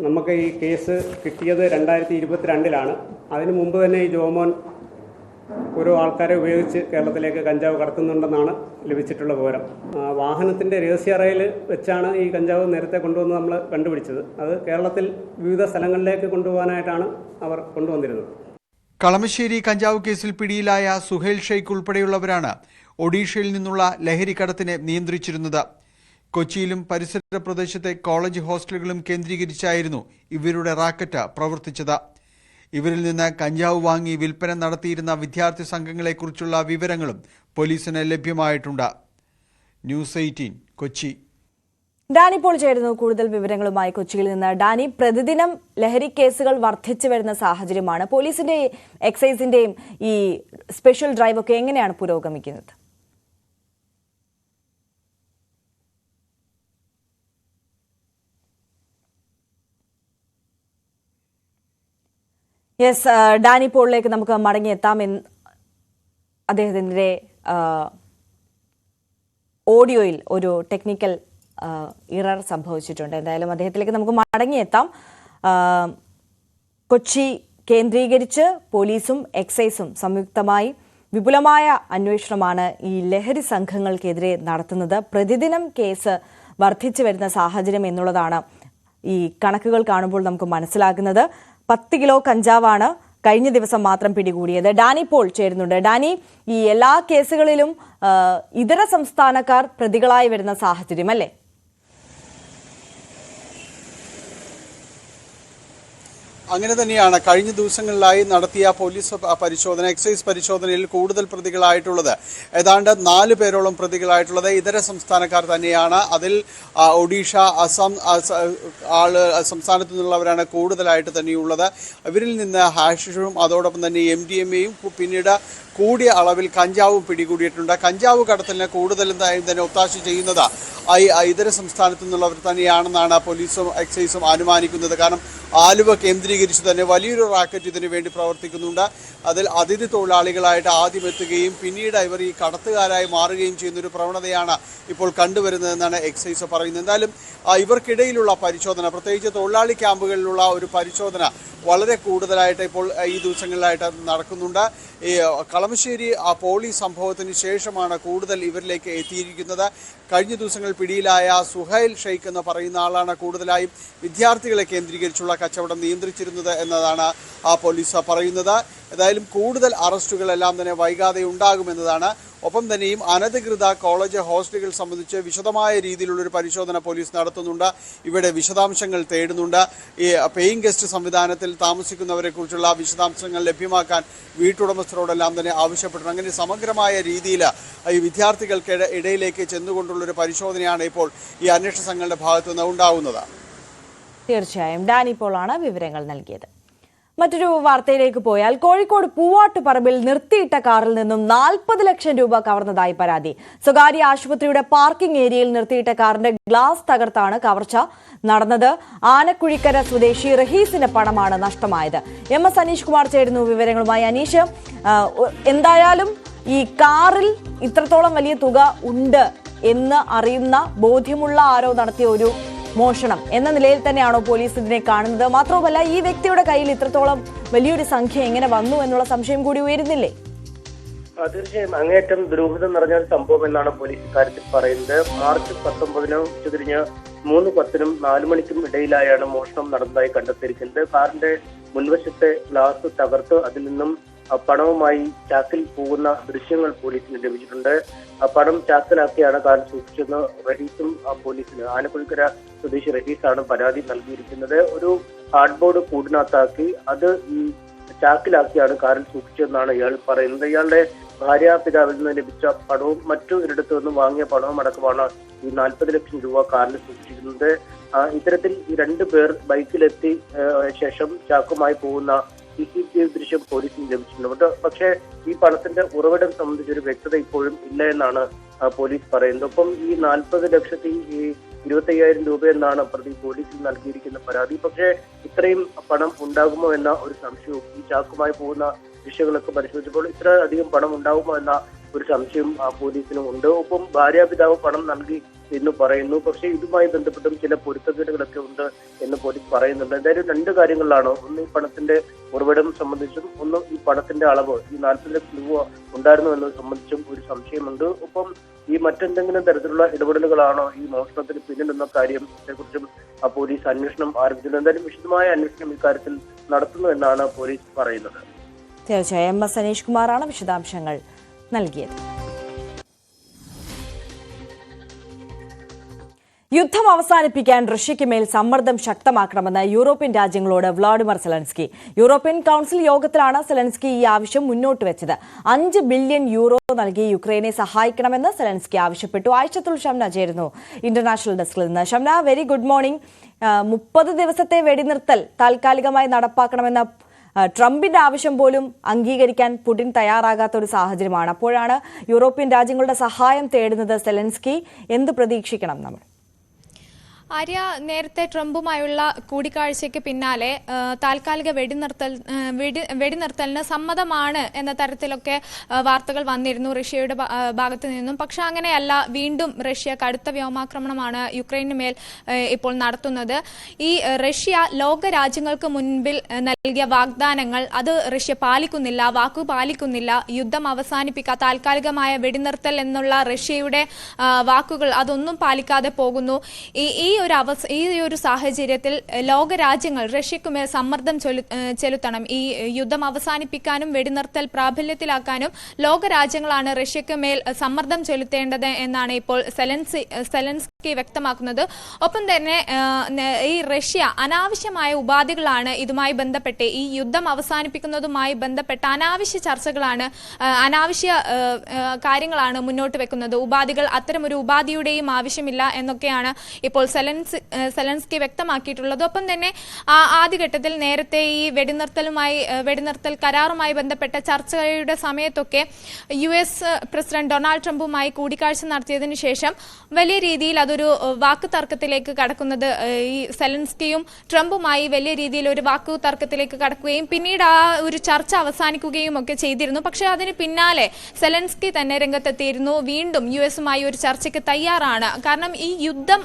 നമുക്ക് ഈ കേസ് കിട്ടിയത് 2022 അതിനു മുമ്പ് തന്നെ ഈ ജോമോൻ ഓരോ ആൾക്കാരെ ഉപയോഗിച്ച് കേരളത്തിലേക്ക് കഞ്ചാവ് കടത്തുന്നുണ്ടെന്നാണ് ലഭിച്ചിട്ടുള്ള വിവരം. വാഹനത്തിൻ്റെ രഹസ്യറയിൽ വെച്ചാണ് ഈ കഞ്ചാവ് നേരത്തെ കൊണ്ടുവന്ന് നമ്മൾ കണ്ടുപിടിച്ചത്. അത് കേരളത്തിൽ വിവിധ സ്ഥലങ്ങളിലേക്ക് കൊണ്ടുപോകാനായിട്ടാണ് അവർ കൊണ്ടുവന്നിരുന്നത്. കളമശ്ശേരി കഞ്ചാവ് കേസിൽ പിടിയിലായ സുഹൈൽ ഷെയ്ഖ് ഉൾപ്പെടെയുള്ളവരാണ് ഒഡീഷയിൽ നിന്നുള്ള ലഹരി കടത്തിനെ നിയന്ത്രിച്ചിരുന്നത്. കൊച്ചിയിലും പരിസര പ്രദേശത്തെ കോളേജ് ഹോസ്റ്റലുകളും കേന്ദ്രീകരിച്ചായിരുന്നു ഇവരുടെ റാക്കറ്റ് പ്രവർത്തിച്ചത്. ഇവരിൽ നിന്ന് കഞ്ചാവ് വാങ്ങി വിൽപ്പന നടത്തിയിരുന്ന വിദ്യാർത്ഥി സംഘങ്ങളെക്കുറിച്ചുള്ള വിവരങ്ങളും പോലീസിന് ലഭ്യമായിട്ടുണ്ട്. ന്യൂസ് 18 കൊച്ചി. ഡാനി പോൾ ചേരുന്നു കൂടുതൽ വിവരങ്ങളുമായി കൊച്ചിയിൽ നിന്ന്. ഡാനി, പ്രതിദിനം ലഹരി കേസുകൾ വർദ്ധിച്ചു വരുന്ന സാഹചര്യമാണ്. പോലീസിന്റെയും എക്സൈസിന്റെയും ഈ സ്പെഷ്യൽ ഡ്രൈവ് ഒക്കെ എങ്ങനെയാണ് പുരോഗമിക്കുന്നത്? യെസ്, ഡാനി പോളിലേക്ക് നമുക്ക് മടങ്ങിയെത്താം. അദ്ദേഹത്തിന്റെ ഓഡിയോയിൽ ഒരു ടെക്നിക്കൽ ഇറർ സംഭവിച്ചിട്ടുണ്ട്. എന്തായാലും അദ്ദേഹത്തിലേക്ക് നമുക്ക് മടങ്ങിയെത്താം. കൊച്ചി കേന്ദ്രീകരിച്ച് പോലീസും എക്സൈസും സംയുക്തമായി വിപുലമായ അന്വേഷണമാണ് ഈ ലഹരി സംഘങ്ങൾക്കെതിരെ നടത്തുന്നത്. പ്രതിദിനം കേസ് വർദ്ധിച്ചു വരുന്ന സാഹചര്യം എന്നുള്ളതാണ് ഈ കണക്കുകൾ കാണുമ്പോൾ നമുക്ക് മനസ്സിലാക്കുന്നത്. 10 കിലോ കഞ്ചാവാണ് കഴിഞ്ഞ ദിവസം മാത്രം പിടികൂടിയത്. ഡാനി പോൾ ചേരുന്നുണ്ട്. ഡാനി, ഈ എല്ലാ കേസുകളിലും ഇതര സംസ്ഥാനക്കാർ പ്രതികളായി വരുന്ന സാഹചര്യം അല്ലേ? അങ്ങനെ തന്നെയാണ്. കഴിഞ്ഞ ദിവസങ്ങളിലായി നടത്തിയ പോലീസ് പരിശോധന, എക്സൈസ് പരിശോധനയിൽ കൂടുതൽ പ്രതികളായിട്ടുള്ളത് ഏതാണ്ട് 4 പേരോളം പ്രതികളായിട്ടുള്ളത് ഇതര സംസ്ഥാനക്കാർ തന്നെയാണ്. അതിൽ ഒഡീഷ, അസം സംസ്ഥാനത്തു നിന്നുള്ളവരാണ് കൂടുതലായിട്ട് തന്നെയുള്ളത്. ഇവരിൽ നിന്ന് ഹാഷിഷും അതോടൊപ്പം തന്നെ MDMAയും പിന്നീട് കൂടിയ അളവിൽ കഞ്ചാവും പിടികൂടിയിട്ടുണ്ട്. കഞ്ചാവ് കടത്തലിന് കൂടുതലും തന്നെ ഒത്താശ ചെയ്യുന്നത് ഇതര സംസ്ഥാനത്തു നിന്നുള്ളവർ തന്നെയാണെന്നാണ് പോലീസും എക്സൈസും അനുമാനിക്കുന്നത്. കാരണം ആലുവ കേന്ദ്രീകരിച്ച് തന്നെ വലിയൊരു റാക്കറ്റ് ഇതിനു വേണ്ടി പ്രവർത്തിക്കുന്നുണ്ട്. അതിൽ അതിഥി തൊഴിലാളികളായിട്ട് ആദ്യം എത്തുകയും പിന്നീട് ഇവർ ഈ കടത്തുകാരായി മാറുകയും ചെയ്യുന്നൊരു പ്രവണതയാണ് ഇപ്പോൾ കണ്ടുവരുന്നതെന്നാണ് എക്സൈസ് പറയുന്നത്. എന്തായാലും ഇവർക്കിടയിലുള്ള പരിശോധന, പ്രത്യേകിച്ച് തൊഴിലാളി ക്യാമ്പുകളിലുള്ള ഒരു പരിശോധന വളരെ കൂടുതലായിട്ട് ഇപ്പോൾ ഈ ദിവസങ്ങളിലായിട്ട് നടക്കുന്നുണ്ട്. ഈ കളമശ്ശേരി പോളി സംഭവത്തിന് ശേഷമാണ് കൂടുതൽ ഇവരിലേക്ക് എത്തിയിരിക്കുന്നത്. കഴിഞ്ഞ ദിവസങ്ങളിൽ പിടിയിലായ സുഹൈൽ ഷെയ്ഖ് എന്ന് പറയുന്ന ആളാണ് കൂടുതലായും വിദ്യാർത്ഥികളെ കേന്ദ്രീകരിച്ചുള്ള കച്ചവടം നിയന്ത്രിച്ചിരുന്നത് എന്നതാണ് പോലീസ് പറയുന്നത്. ഏതായാലും കൂടുതൽ അറസ്റ്റുകളെല്ലാം തന്നെ വൈകാതെ ഉണ്ടാകുമെന്നതാണ്. ഒപ്പം തന്നെയും അനധികൃത കോളേജ് ഹോസ്റ്റലുകൾ സംബന്ധിച്ച് വിശദമായ രീതിയിലുള്ളൊരു പരിശോധന പോലീസ് നടത്തുന്നുണ്ട്. ഇവിടെ വിശദാംശങ്ങൾ തേടുന്നുണ്ട്. ഈ പേയിങ് ഗസ്റ്റ് സംവിധാനത്തിൽ താമസിക്കുന്നവരെക്കുറിച്ചുള്ള വിശദാംശങ്ങൾ ലഭ്യമാക്കാൻ വീട്ടുടമസ്ഥരോടെല്ലാം തന്നെ ആവശ്യപ്പെട്ടിട്ടുണ്ട്. അങ്ങനെ സമഗ്രമായ രീതിയിൽ ഈ വിദ്യാർത്ഥികൾക്ക് ഇടയിലേക്ക് ചെന്നുകൊണ്ടുള്ളൊരു പരിശോധനയാണ് ഇപ്പോൾ ഈ അന്വേഷണ സംഘങ്ങളുടെ ഭാഗത്തു നിന്ന് ഉണ്ടാവുന്നത്. തീർച്ചയായും ഡാനി പോളാണ് വിവരങ്ങൾ നൽകിയത്. മറ്റൊരു വാർത്തയിലേക്ക് പോയാൽ കോഴിക്കോട് പൂവാട്ടുപറമ്പിൽ നിർത്തിയിട്ട കാറിൽ നിന്നും 40 ലക്ഷം രൂപ കവർന്നതായി പരാതി. സ്വകാര്യ ആശുപത്രിയുടെ പാർക്കിംഗ് ഏരിയയിൽ നിർത്തിയിട്ട കാറിന്റെ ഗ്ലാസ് തകർത്താണ് കവർച്ച നടന്നത്. ആനക്കുഴിക്കര സ്വദേശി റഹീസിന്റെ പണമാണ് നഷ്ടമായത്. MS അനീഷ് കുമാർ ചേരുന്നു വിവരങ്ങളുമായി. അനീഷ്, എന്തായാലും ഈ കാറിൽ ഇത്രത്തോളം വലിയ തുക ഉണ്ട് എന്ന് അറിയുന്ന ബോധ്യമുള്ള ആരോ നടത്തിയ ഒരു മോഷണം എന്ന നിലയിൽ തന്നെയാണോ പോലീസ് ഇതിനെ കാണുന്നത്? മാത്രവുമല്ല, ഈ വ്യക്തിയുടെ കയ്യിൽ ഇത്രത്തോളം വലിയൊരു സംഖ്യ എങ്ങനെ വന്നു എന്നുള്ള സംശയം കൂടി ഉയരുന്നില്ലേ? തീർച്ചയായും അങ്ങേയറ്റം ദുരൂഹത നിറഞ്ഞ സംഭവം എന്നാണ് പോലീസ് ഇക്കാര്യത്തിൽ പറയുന്നത്. മാർച്ച് 19 ഉച്ചതിരിഞ്ഞ് 3:10 4 മണിക്കും ഇടയിലായാണ് മോഷണം നടന്നതായി കണ്ടെത്തിയിരിക്കുന്നത്. കാറിന്റെ മുൻവശത്തെ ഗ്ലാസ് തകർത്ത് അതിൽ നിന്നും പണവുമായി ചാക്കിൽ പോകുന്ന ദൃശ്യങ്ങൾ പോലീസിന് ലഭിച്ചിട്ടുണ്ട്. പണം ചാക്കിലാക്കിയാണ് കാർ സൂക്ഷിച്ചെന്ന് റഹീസും പോലീസിന്, ആനക്കുഴിക്കര സ്വദേശി റഹീസാണ് പരാതി നൽകിയിരിക്കുന്നത്. ഒരു ഹാർഡ്ബോർഡ് കൂടിനകത്താക്കി അത് ഈ ചാക്കിലാക്കിയാണ് കാറിൽ സൂക്ഷിച്ചതെന്നാണ് ഇയാൾ പറയുന്നത്. ഇയാളുടെ ഭാര്യാപിതാവിൽ നിന്ന് ലഭിച്ച പണവും മറ്റു ഒരിടത്തു നിന്നും വാങ്ങിയ പണവും അടക്കമാണ് ഈ 40 ലക്ഷം രൂപ കാറിൽ സൂക്ഷിച്ചിരുന്നത്. ഇത്തരത്തിൽ ഈ 2 പേർ ബൈക്കിലെത്തി ശേഷം ചാക്കുമായി പോകുന്ന CCTV ദൃശ്യം പോലീസിന് ലഭിച്ചിട്ടുണ്ട്. പക്ഷേ ഈ പണത്തിന്റെ ഉറവിടം സംബന്ധിച്ചൊരു വ്യക്തത ഇപ്പോഴും ഇല്ല എന്നാണ് പോലീസ് പറയുന്നത്. ഒപ്പം ഈ 40,25,000 രൂപ എന്നാണ് പ്രതി പോലീസിൽ നൽകിയിരിക്കുന്ന പരാതി. പക്ഷേ ഇത്രയും പണം ഉണ്ടാകുമോ എന്ന ഒരു സംശയവും ഈ ചാക്കുമായി പോകുന്ന ദൃശ്യങ്ങളൊക്കെ പരിശോധിച്ചപ്പോൾ ഇത്ര അധികം പണം ഉണ്ടാകുമോ എന്ന ഒരു സംശയം പോലീസിനും ഉണ്ട്. ഒപ്പം ഭാര്യാപിതാവ് പണം നൽകി എന്ന് പറയുന്നു. പക്ഷേ ഇതുമായി ബന്ധപ്പെട്ടും ചില പൊരുത്തക്കേടുകളൊക്കെ ഉണ്ട് എന്ന് പോലീസ് പറയുന്നുണ്ട്. എന്തായാലും 2 കാര്യങ്ങളിലാണ്. ഒന്ന് ഈ പണത്തിന്റെ ഉറവിടം സംബന്ധിച്ചും ഒന്ന് ഈ പണത്തിന്റെ അളവ്, ഈ 40 ലക്ഷം രൂപ ഉണ്ടായിരുന്നു എന്നത് സംബന്ധിച്ചും ഒരു സംശയമുണ്ട്. ഒപ്പം ഈ മറ്റെന്തെങ്കിലും തരത്തിലുള്ള ഇടപെടലുകളാണോ ഈ മോഷണത്തിന് പിന്നിലെന്ന കാര്യത്തെക്കുറിച്ചും പോലീസ് അന്വേഷണം ആരംഭിച്ചിട്ടുണ്ട്. എന്തായാലും വിശദമായ അന്വേഷണം ഇക്കാര്യത്തിൽ നടത്തുന്നു എന്നാണ് പോലീസ് പറയുന്നത്. തീർച്ചയായും MS അനീഷ് കുമാറാണ് വിശദാംശങ്ങൾ നൽകിയത്. യുദ്ധം അവസാനിപ്പിക്കാൻ റഷ്യയ്ക്ക് മേൽ സമ്മർദ്ദം ശക്തമാക്കണമെന്ന് യൂറോപ്യൻ രാജ്യങ്ങളോട് വ്ളാഡിമിർ സെലൻസ്കി. യൂറോപ്യൻ കൌൺസിൽ യോഗത്തിലാണ് സെലൻസ്കി ഈ ആവശ്യം മുന്നോട്ട് വെച്ചത്. 5 ബില്യൺ യൂറോ നൽകി യുക്രൈനെ സഹായിക്കണമെന്ന് സെലൻസ്കി ആവശ്യപ്പെട്ടു. ആയിഷത്തുൽ ഷംന ചേരുന്നു ഇന്റർനാഷണൽ ഡെസ്കിൽ നിന്ന്. Shamna, very good morning. 30 ദിവസത്തെ വെടിനിർത്തൽ താൽക്കാലികമായി നടപ്പാക്കണമെന്ന ട്രംപിന്റെ ആവശ്യം പോലും അംഗീകരിക്കാൻ പുടിൻ തയ്യാറാകാത്ത ഒരു സാഹചര്യമാണ്. അപ്പോഴാണ് യൂറോപ്യൻ രാജ്യങ്ങളുടെ സഹായം തേടുന്നത് സെലൻസ്കി. എന്ത് പ്രതീക്ഷിക്കണം നമ്മൾ? ആര്യ, നേരത്തെ ട്രംപുമായുള്ള കൂടിക്കാഴ്ചയ്ക്ക് പിന്നാലെ താൽക്കാലിക വെടിനിർത്തലിന് സമ്മതമാണ് എന്ന തരത്തിലൊക്കെ വാർത്തകൾ വന്നിരുന്നു റഷ്യയുടെ ഭാഗത്തു നിന്നും. പക്ഷെ അങ്ങനെയല്ല, വീണ്ടും റഷ്യ കടുത്ത വ്യോമാക്രമണമാണ് യുക്രൈനു മേൽ ഇപ്പോൾ നടത്തുന്നത്. ഈ റഷ്യ ലോക രാജ്യങ്ങൾക്ക് മുൻപിൽ നൽകിയ വാഗ്ദാനങ്ങൾ അത് റഷ്യ പാലിക്കുന്നില്ല, വാക്കു പാലിക്കുന്നില്ല. യുദ്ധം അവസാനിപ്പിക്കുക, താൽക്കാലികമായ വെടിനിർത്തൽ എന്നുള്ള റഷ്യയുടെ വാക്കുകൾ അതൊന്നും പാലിക്കാതെ പോകുന്നു. ഈ ഒരു സാഹചര്യത്തിൽ ലോകരാജ്യങ്ങൾ റഷ്യക്കുമേൽ സമ്മർദ്ദം ചെലുത്തണം. ഈ യുദ്ധം അവസാനിപ്പിക്കാനും വെടിനിർത്തൽ പ്രാബല്യത്തിലാക്കാനും ലോകരാജ്യങ്ങളാണ് റഷ്യക്ക് മേൽ സമ്മർദ്ദം ചെലുത്തേണ്ടത് എന്നാണ് ഇപ്പോൾ സെലൻസ്കി വ്യക്തമാക്കുന്നത്. ഒപ്പം തന്നെ ഈ റഷ്യ അനാവശ്യമായ ഉപാധികളാണ് ഇതുമായി ബന്ധപ്പെട്ട്, ഈ യുദ്ധം അവസാനിപ്പിക്കുന്നതുമായി ബന്ധപ്പെട്ട അനാവശ്യ ചർച്ചകളാണ്, അനാവശ്യ കാര്യങ്ങളാണ് മുന്നോട്ട് വെക്കുന്നത്. ഉപാധികൾ, അത്തരമൊരു ഉപാധിയുടെയും ആവശ്യമില്ല എന്നൊക്കെയാണ് ഇപ്പോൾ സെലൻസ്കി വ്യക്തമാക്കിയിട്ടുള്ളത്. ഒപ്പം തന്നെ ആദ്യഘട്ടത്തിൽ നേരത്തെ ഈ വെടിനിർത്തൽ കരാറുമായി ബന്ധപ്പെട്ട ചർച്ചയുടെ സമയത്തൊക്കെ US പ്രസിഡന്റ് ഡൊണാൾഡ് ട്രംപുമായി കൂടിക്കാഴ്ച നടത്തിയതിനു ശേഷം വലിയ രീതിയിൽ അതൊരു വാക്കു തർക്കത്തിലേക്ക് കടക്കുന്നത്, ഈ സെലൻസ്കിയും ട്രംപുമായി വലിയ രീതിയിൽ ഒരു വാക്കു തർക്കത്തിലേക്ക് കടക്കുകയും പിന്നീട് ആ ഒരു ചർച്ച അവസാനിക്കുകയും ഒക്കെ ചെയ്തിരുന്നു. പക്ഷെ അതിന് പിന്നാലെ സെലൻസ്കി തന്നെ രംഗത്തെത്തിയിരുന്നു. വീണ്ടും US-മായി ഒരു ചർച്ചയ്ക്ക് തയ്യാറാണ്. കാരണം ഈ യുദ്ധം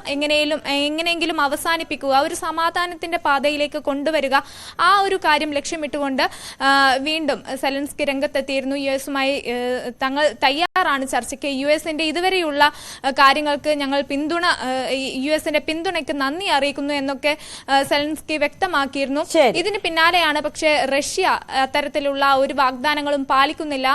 എങ്ങനെയെങ്കിലും അവസാനിപ്പിക്കുക, ഒരു സമാധാനത്തിന്റെ പാതയിലേക്ക് കൊണ്ടുവരിക, ആ ഒരു കാര്യം ലക്ഷ്യമിട്ടുകൊണ്ട് വീണ്ടും സെലൻസ്കി രംഗത്തെത്തിയിരുന്നു. US-മായി തങ്ങൾ തയ്യാറാണ് ചർച്ചയ്ക്ക്. US-ന്റെ ഇതുവരെയുള്ള കാര്യങ്ങൾക്ക് ഞങ്ങൾ US-ന്റെ പിന്തുണയ്ക്ക് നന്ദി അറിയിക്കുന്നു എന്നൊക്കെ സെലൻസ്കി വ്യക്തമാക്കിയിരുന്നു. ഇതിന് പിന്നാലെയാണ് പക്ഷേ റഷ്യ അത്തരത്തിലുള്ള ഒരു വാഗ്ദാനങ്ങളും പാലിക്കുന്നില്ല.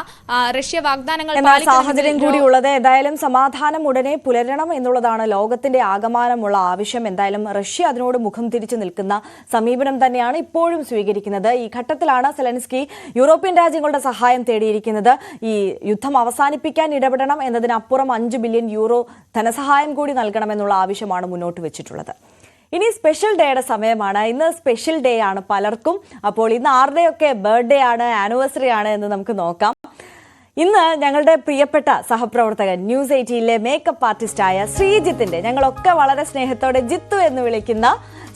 റഷ്യ വാഗ്ദാനങ്ങൾ സാഹചര്യം കൂടി ഉള്ളത്. ഏതായാലും സമാധാനം ഉടനെ പുലരണം എന്നുള്ളതാണ് ലോകത്തിന്റെ ആകമാനമുള്ള ആവശ്യം. എന്തായാലും റഷ്യ അതിനോട് മുഖം തിരിച്ചു നിൽക്കുന്ന സമീപനം തന്നെയാണ് ഇപ്പോഴും സ്വീകരിക്കുന്നത്. ഈ ഘട്ടത്തിലാണ് സെലൻസ്കി യൂറോപ്യൻ രാജ്യങ്ങളുടെ സഹായം തേടിയിരിക്കുന്നത്. ഈ യുദ്ധം അവസാനിപ്പിക്കാൻ ഇടപെടണം എന്നതിനപ്പുറം 5 ബില്യൺ യൂറോ ധനസഹായം കൂടി നൽകണമെന്നുള്ള ആവശ്യമാണ് മുന്നോട്ട് വെച്ചിട്ടുള്ളത്. ഇനി സ്പെഷ്യൽ ഡേയുടെ സമയമാണ്. ഇന്ന് സ്പെഷ്യൽ ഡേ ആണ് പലർക്കും. അപ്പോൾ ഇന്ന് ആരുടെയൊക്കെ ബർത്ത്ഡേ ആണ്, ആനിവേഴ്സറി ആണ് എന്ന് നമുക്ക് നോക്കാം. ഇന്ന് ഞങ്ങളുടെ പ്രിയപ്പെട്ട സഹപ്രവർത്തകൻ ന്യൂസ് 18-ലെ മേക്കപ്പ് ആർട്ടിസ്റ്റായ ശ്രീജിത്തിന്റെ, ഞങ്ങളൊക്കെ വളരെ സ്നേഹത്തോടെ ജിത്തു എന്ന് വിളിക്കുന്ന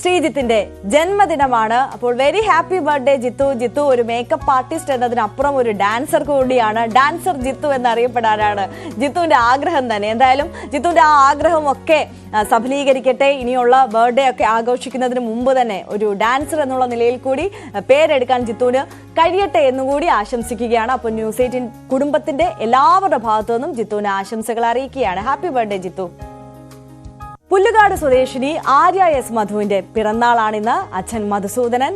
ശ്രീജിത്തിന്റെ ജന്മദിനമാണ്. അപ്പോൾ very happy birthday Jithu. Jithu ഒരു മേക്കപ്പ് ആർട്ടിസ്റ്റ് എന്നതിനപ്പുറം ഒരു ഡാൻസർ കൂടിയാണ്. ഡാൻസർ ജിത്തു എന്നറിയപ്പെടാനാണ് ജിത്തുവിന്റെ ആഗ്രഹം തന്നെ. എന്തായാലും ജിത്തുവിന്റെ ആ ആഗ്രഹമൊക്കെ സഫലീകരിക്കട്ടെ. ഇനിയുള്ള ബർത്ത്ഡേ ഒക്കെ ആഘോഷിക്കുന്നതിന് മുമ്പ് തന്നെ ഒരു ഡാൻസർ എന്നുള്ള നിലയിൽ കൂടി പേരെടുക്കാൻ ജിത്തുവിന് കഴിയട്ടെ എന്നുകൂടി ആശംസിക്കുകയാണ്. അപ്പോൾ ന്യൂസ് 18 കുടുംബത്തിന്റെ എല്ലാവരുടെ ഭാഗത്തു നിന്നും ജിത്തുവിന് ആശംസകൾ അറിയിക്കുകയാണ്. Happy birthday Jithu. പുല്ലുകാട് സ്വദേശിനി ആര്യ എസ് മധുവിന്റെ പിറന്നാളാണിന്ന്. അച്ഛൻ മധുസൂദനൻ,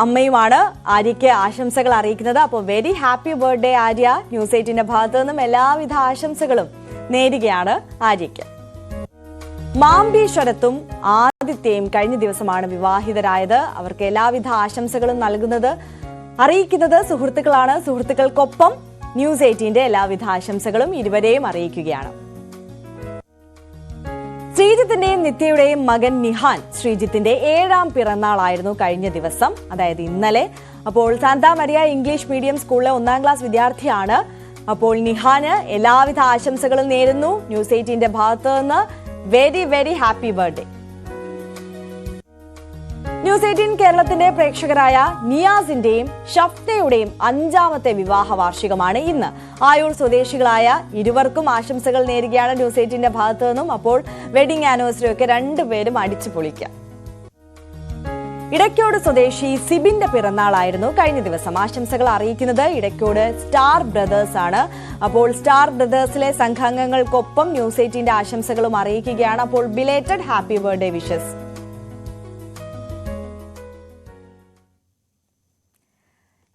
അമ്മയുമാണ് ആര്യയ്ക്ക് ആശംസകൾ അറിയിക്കുന്നത്. അപ്പോൾ very happy birthday Arya. News 18ന്റെ ഭാഗത്തു നിന്നും എല്ലാവിധ ആശംസകളും നേരുകയാണ് ആര്യയ്ക്ക്. മാമ്പി ശരത്തും ആദിത്യയും കഴിഞ്ഞ ദിവസമാണ് വിവാഹിതരായത്. അവർക്ക് എല്ലാവിധ ആശംസകളും അറിയിക്കുന്നത് സുഹൃത്തുക്കളാണ്. സുഹൃത്തുക്കൾക്കൊപ്പം ന്യൂസ് 18ന്റെ എല്ലാവിധ ആശംസകളും ഇരുവരെയും അറിയിക്കുകയാണ്. ശ്രീജിത്തിന്റെയും നിത്യയുടെയും മകൻ നിഹാൻ ശ്രീജിത്തിന്റെ 7ാം പിറന്നാളായിരുന്നു കഴിഞ്ഞ ദിവസം, അതായത് ഇന്നലെ. അപ്പോൾ സാന്താ മരിയ ഇംഗ്ലീഷ് മീഡിയം സ്കൂളിലെ 1ാം ക്ലാസ് വിദ്യാർത്ഥിയാണ്. അപ്പോൾ നിഹാന് എല്ലാവിധ ആശംസകളും നേരുന്നു ന്യൂസ് 18ന്റെ ഭാഗത്തു നിന്ന്. Very very happy birthday. News 18 കേരളത്തിന്റെ പ്രേക്ഷകരായ നിയാസിന്റെയും ഷഫ്നയുടെയും 5ാമത്തെ വിവാഹ വാർഷികമാണ് ഇന്ന്. ആയൂർ സ്വദേശികളായ ഇരുവർക്കും ആശംസകൾ നേരുകയാണ് ന്യൂസ് 18ന്റെ ഭാഗത്തു നിന്നും. അപ്പോൾ വെഡിങ് ആനിവേഴ്സറി ഒക്കെ രണ്ടുപേരും അടിച്ചു പൊളിക്കാം. ഇടയ്ക്കോട് സ്വദേശി സിബിന്റെ പിറന്നാളായിരുന്നു കഴിഞ്ഞ ദിവസം. ആശംസകൾ അറിയിക്കുന്നത് ഇടയ്ക്കോട് സ്റ്റാർ ബ്രദേഴ്സ് ആണ്. അപ്പോൾ സ്റ്റാർ ബ്രദേഴ്സിലെ സംഘാംഗങ്ങൾക്കൊപ്പം ന്യൂസ് 18ന്റെ ആശംസകളും അറിയിക്കുകയാണ്. അപ്പോൾ ബിലേറ്റഡ് ഹാപ്പി ബർത്ത്ഡേ വിഷസ്.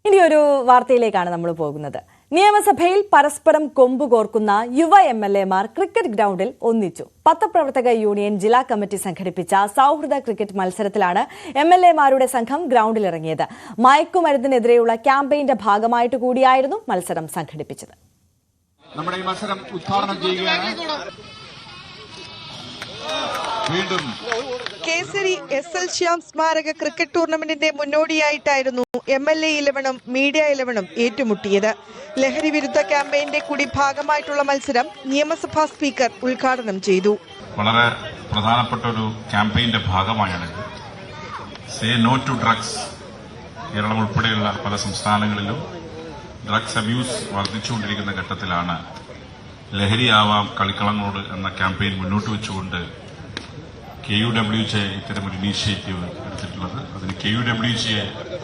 ഇനി ഒരു വാർത്തയിലേക്കാണ് നമ്മൾ പോകുന്നത്. നിയമസഭയിൽ പരസ്പരം കൊമ്പുകോർക്കുന്ന യുവ MLA-മാർ ക്രിക്കറ്റ് ഗ്രൗണ്ടിൽ ഒന്നിച്ചു. പത്രപ്രവർത്തക യൂണിയൻ ജില്ലാ കമ്മിറ്റി സംഘടിപ്പിച്ച സൗഹൃദ ക്രിക്കറ്റ് മത്സരത്തിലാണ് MLA-മാരുടെ സംഘം ഗ്രൗണ്ടിലിറങ്ങിയത്. മയക്കുമരുന്നിനെതിരെയുള്ള ക്യാമ്പയിന്റെ ഭാഗമായിട്ട് കൂടിയായിരുന്നു മത്സരം സംഘടിപ്പിച്ചത്. നമ്മുടെ ഈ മത്സരം ഉദ്ഘാടനം ചെയ്യുകയാണ്. വീണ്ടും കേസരി SL ശ്യാം സ്മാരക ക്രിക്കറ്റ് ടൂർണമെന്റിന്റെ മുന്നോടിയായിട്ടായിരുന്നു MLA 11-ഉം മീഡിയ 11-ഉം ഏറ്റുമുട്ടിയത്. ലഹരി വിരുദ്ധ ക്യാമ്പയിന്റെ കൂടി ഭാഗമായിട്ടുള്ള മത്സരം നിയമസഭാ സ്പീക്കർ ഉദ്ഘാടനം ചെയ്തു. വളരെ പ്രധാനപ്പെട്ട ഒരു ക്യാമ്പയിന്റെ ഭാഗമായാണ് say no to drugs. Keralam ഉൾപ്പെടെയുള്ള പല സംസ്ഥാനങ്ങളിലും ഡ്രഗ്സ് അബ്യൂസ് വർദ്ധിച്ചുകൊണ്ടിരിക്കുന്ന ഘട്ടത്തിലാണ് ലഹരിയാവാം കളിക്കളങ്ങളോട് എന്ന ക്യാമ്പയിൻ മുന്നോട്ട് വെച്ചുകൊണ്ട് KUWJ ഇത്തരമൊരു ഇനീഷ്യേറ്റീവ് എടുത്തിട്ടുള്ളത്. അതിന് KUWJ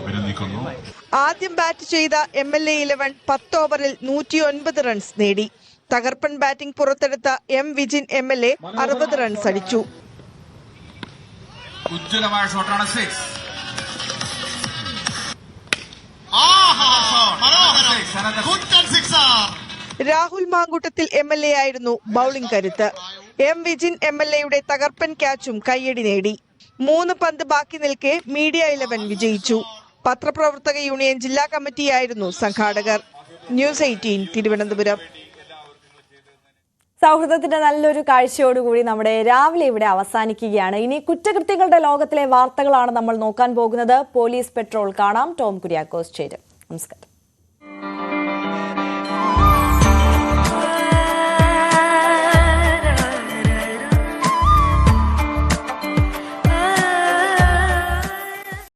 അഭിനന്ദിക്കുന്നു. ആദ്യം ബാറ്റ് ചെയ്ത MLA 11 10 ഓവറിൽ 109 റൺസ് നേടി. തകർപ്പൻ ബാറ്റിംഗ് പുറത്തെടുത്ത M. വിജിൻ MLA 60 റൺസ് അടിച്ചു. ഉജ്ജ്വലമായ ഷോട്ടാണ് 6. രാഹുൽ മാങ്കൂട്ടത്തിൽ MLA ആയിരുന്നു ബൌളിംഗ് കരുത്ത്. M. വിജിൻ MLA-യുടെ തകർപ്പൻ ക്യാച്ചും കയ്യടി നേടി. 3 പന്ത് ബാക്കി നിൽക്കെ മീഡിയ 11 വിജയിച്ചു. പത്രപ്രവർത്തക യൂണിയൻ ജില്ലാ കമ്മിറ്റിയായിരുന്നു സംഘാടകർ. ന്യൂസ് 18 തിരുവനന്തപുരം. സൗഹൃദത്തിന്റെ നല്ലൊരു കാഴ്ചയോടുകൂടി നമ്മുടെ രാവിലെ ഇവിടെ അവസാനിക്കുകയാണ്. ഇനി കുറ്റകൃത്യങ്ങളുടെ ലോകത്തിലെ വാർത്തകളാണ് നമ്മൾ നോക്കാൻ പോകുന്നത്. പോലീസ് പെട്രോൾ കാണാം. ടോം കുര്യാക്കോസ് ചേരും. നമസ്കാരം.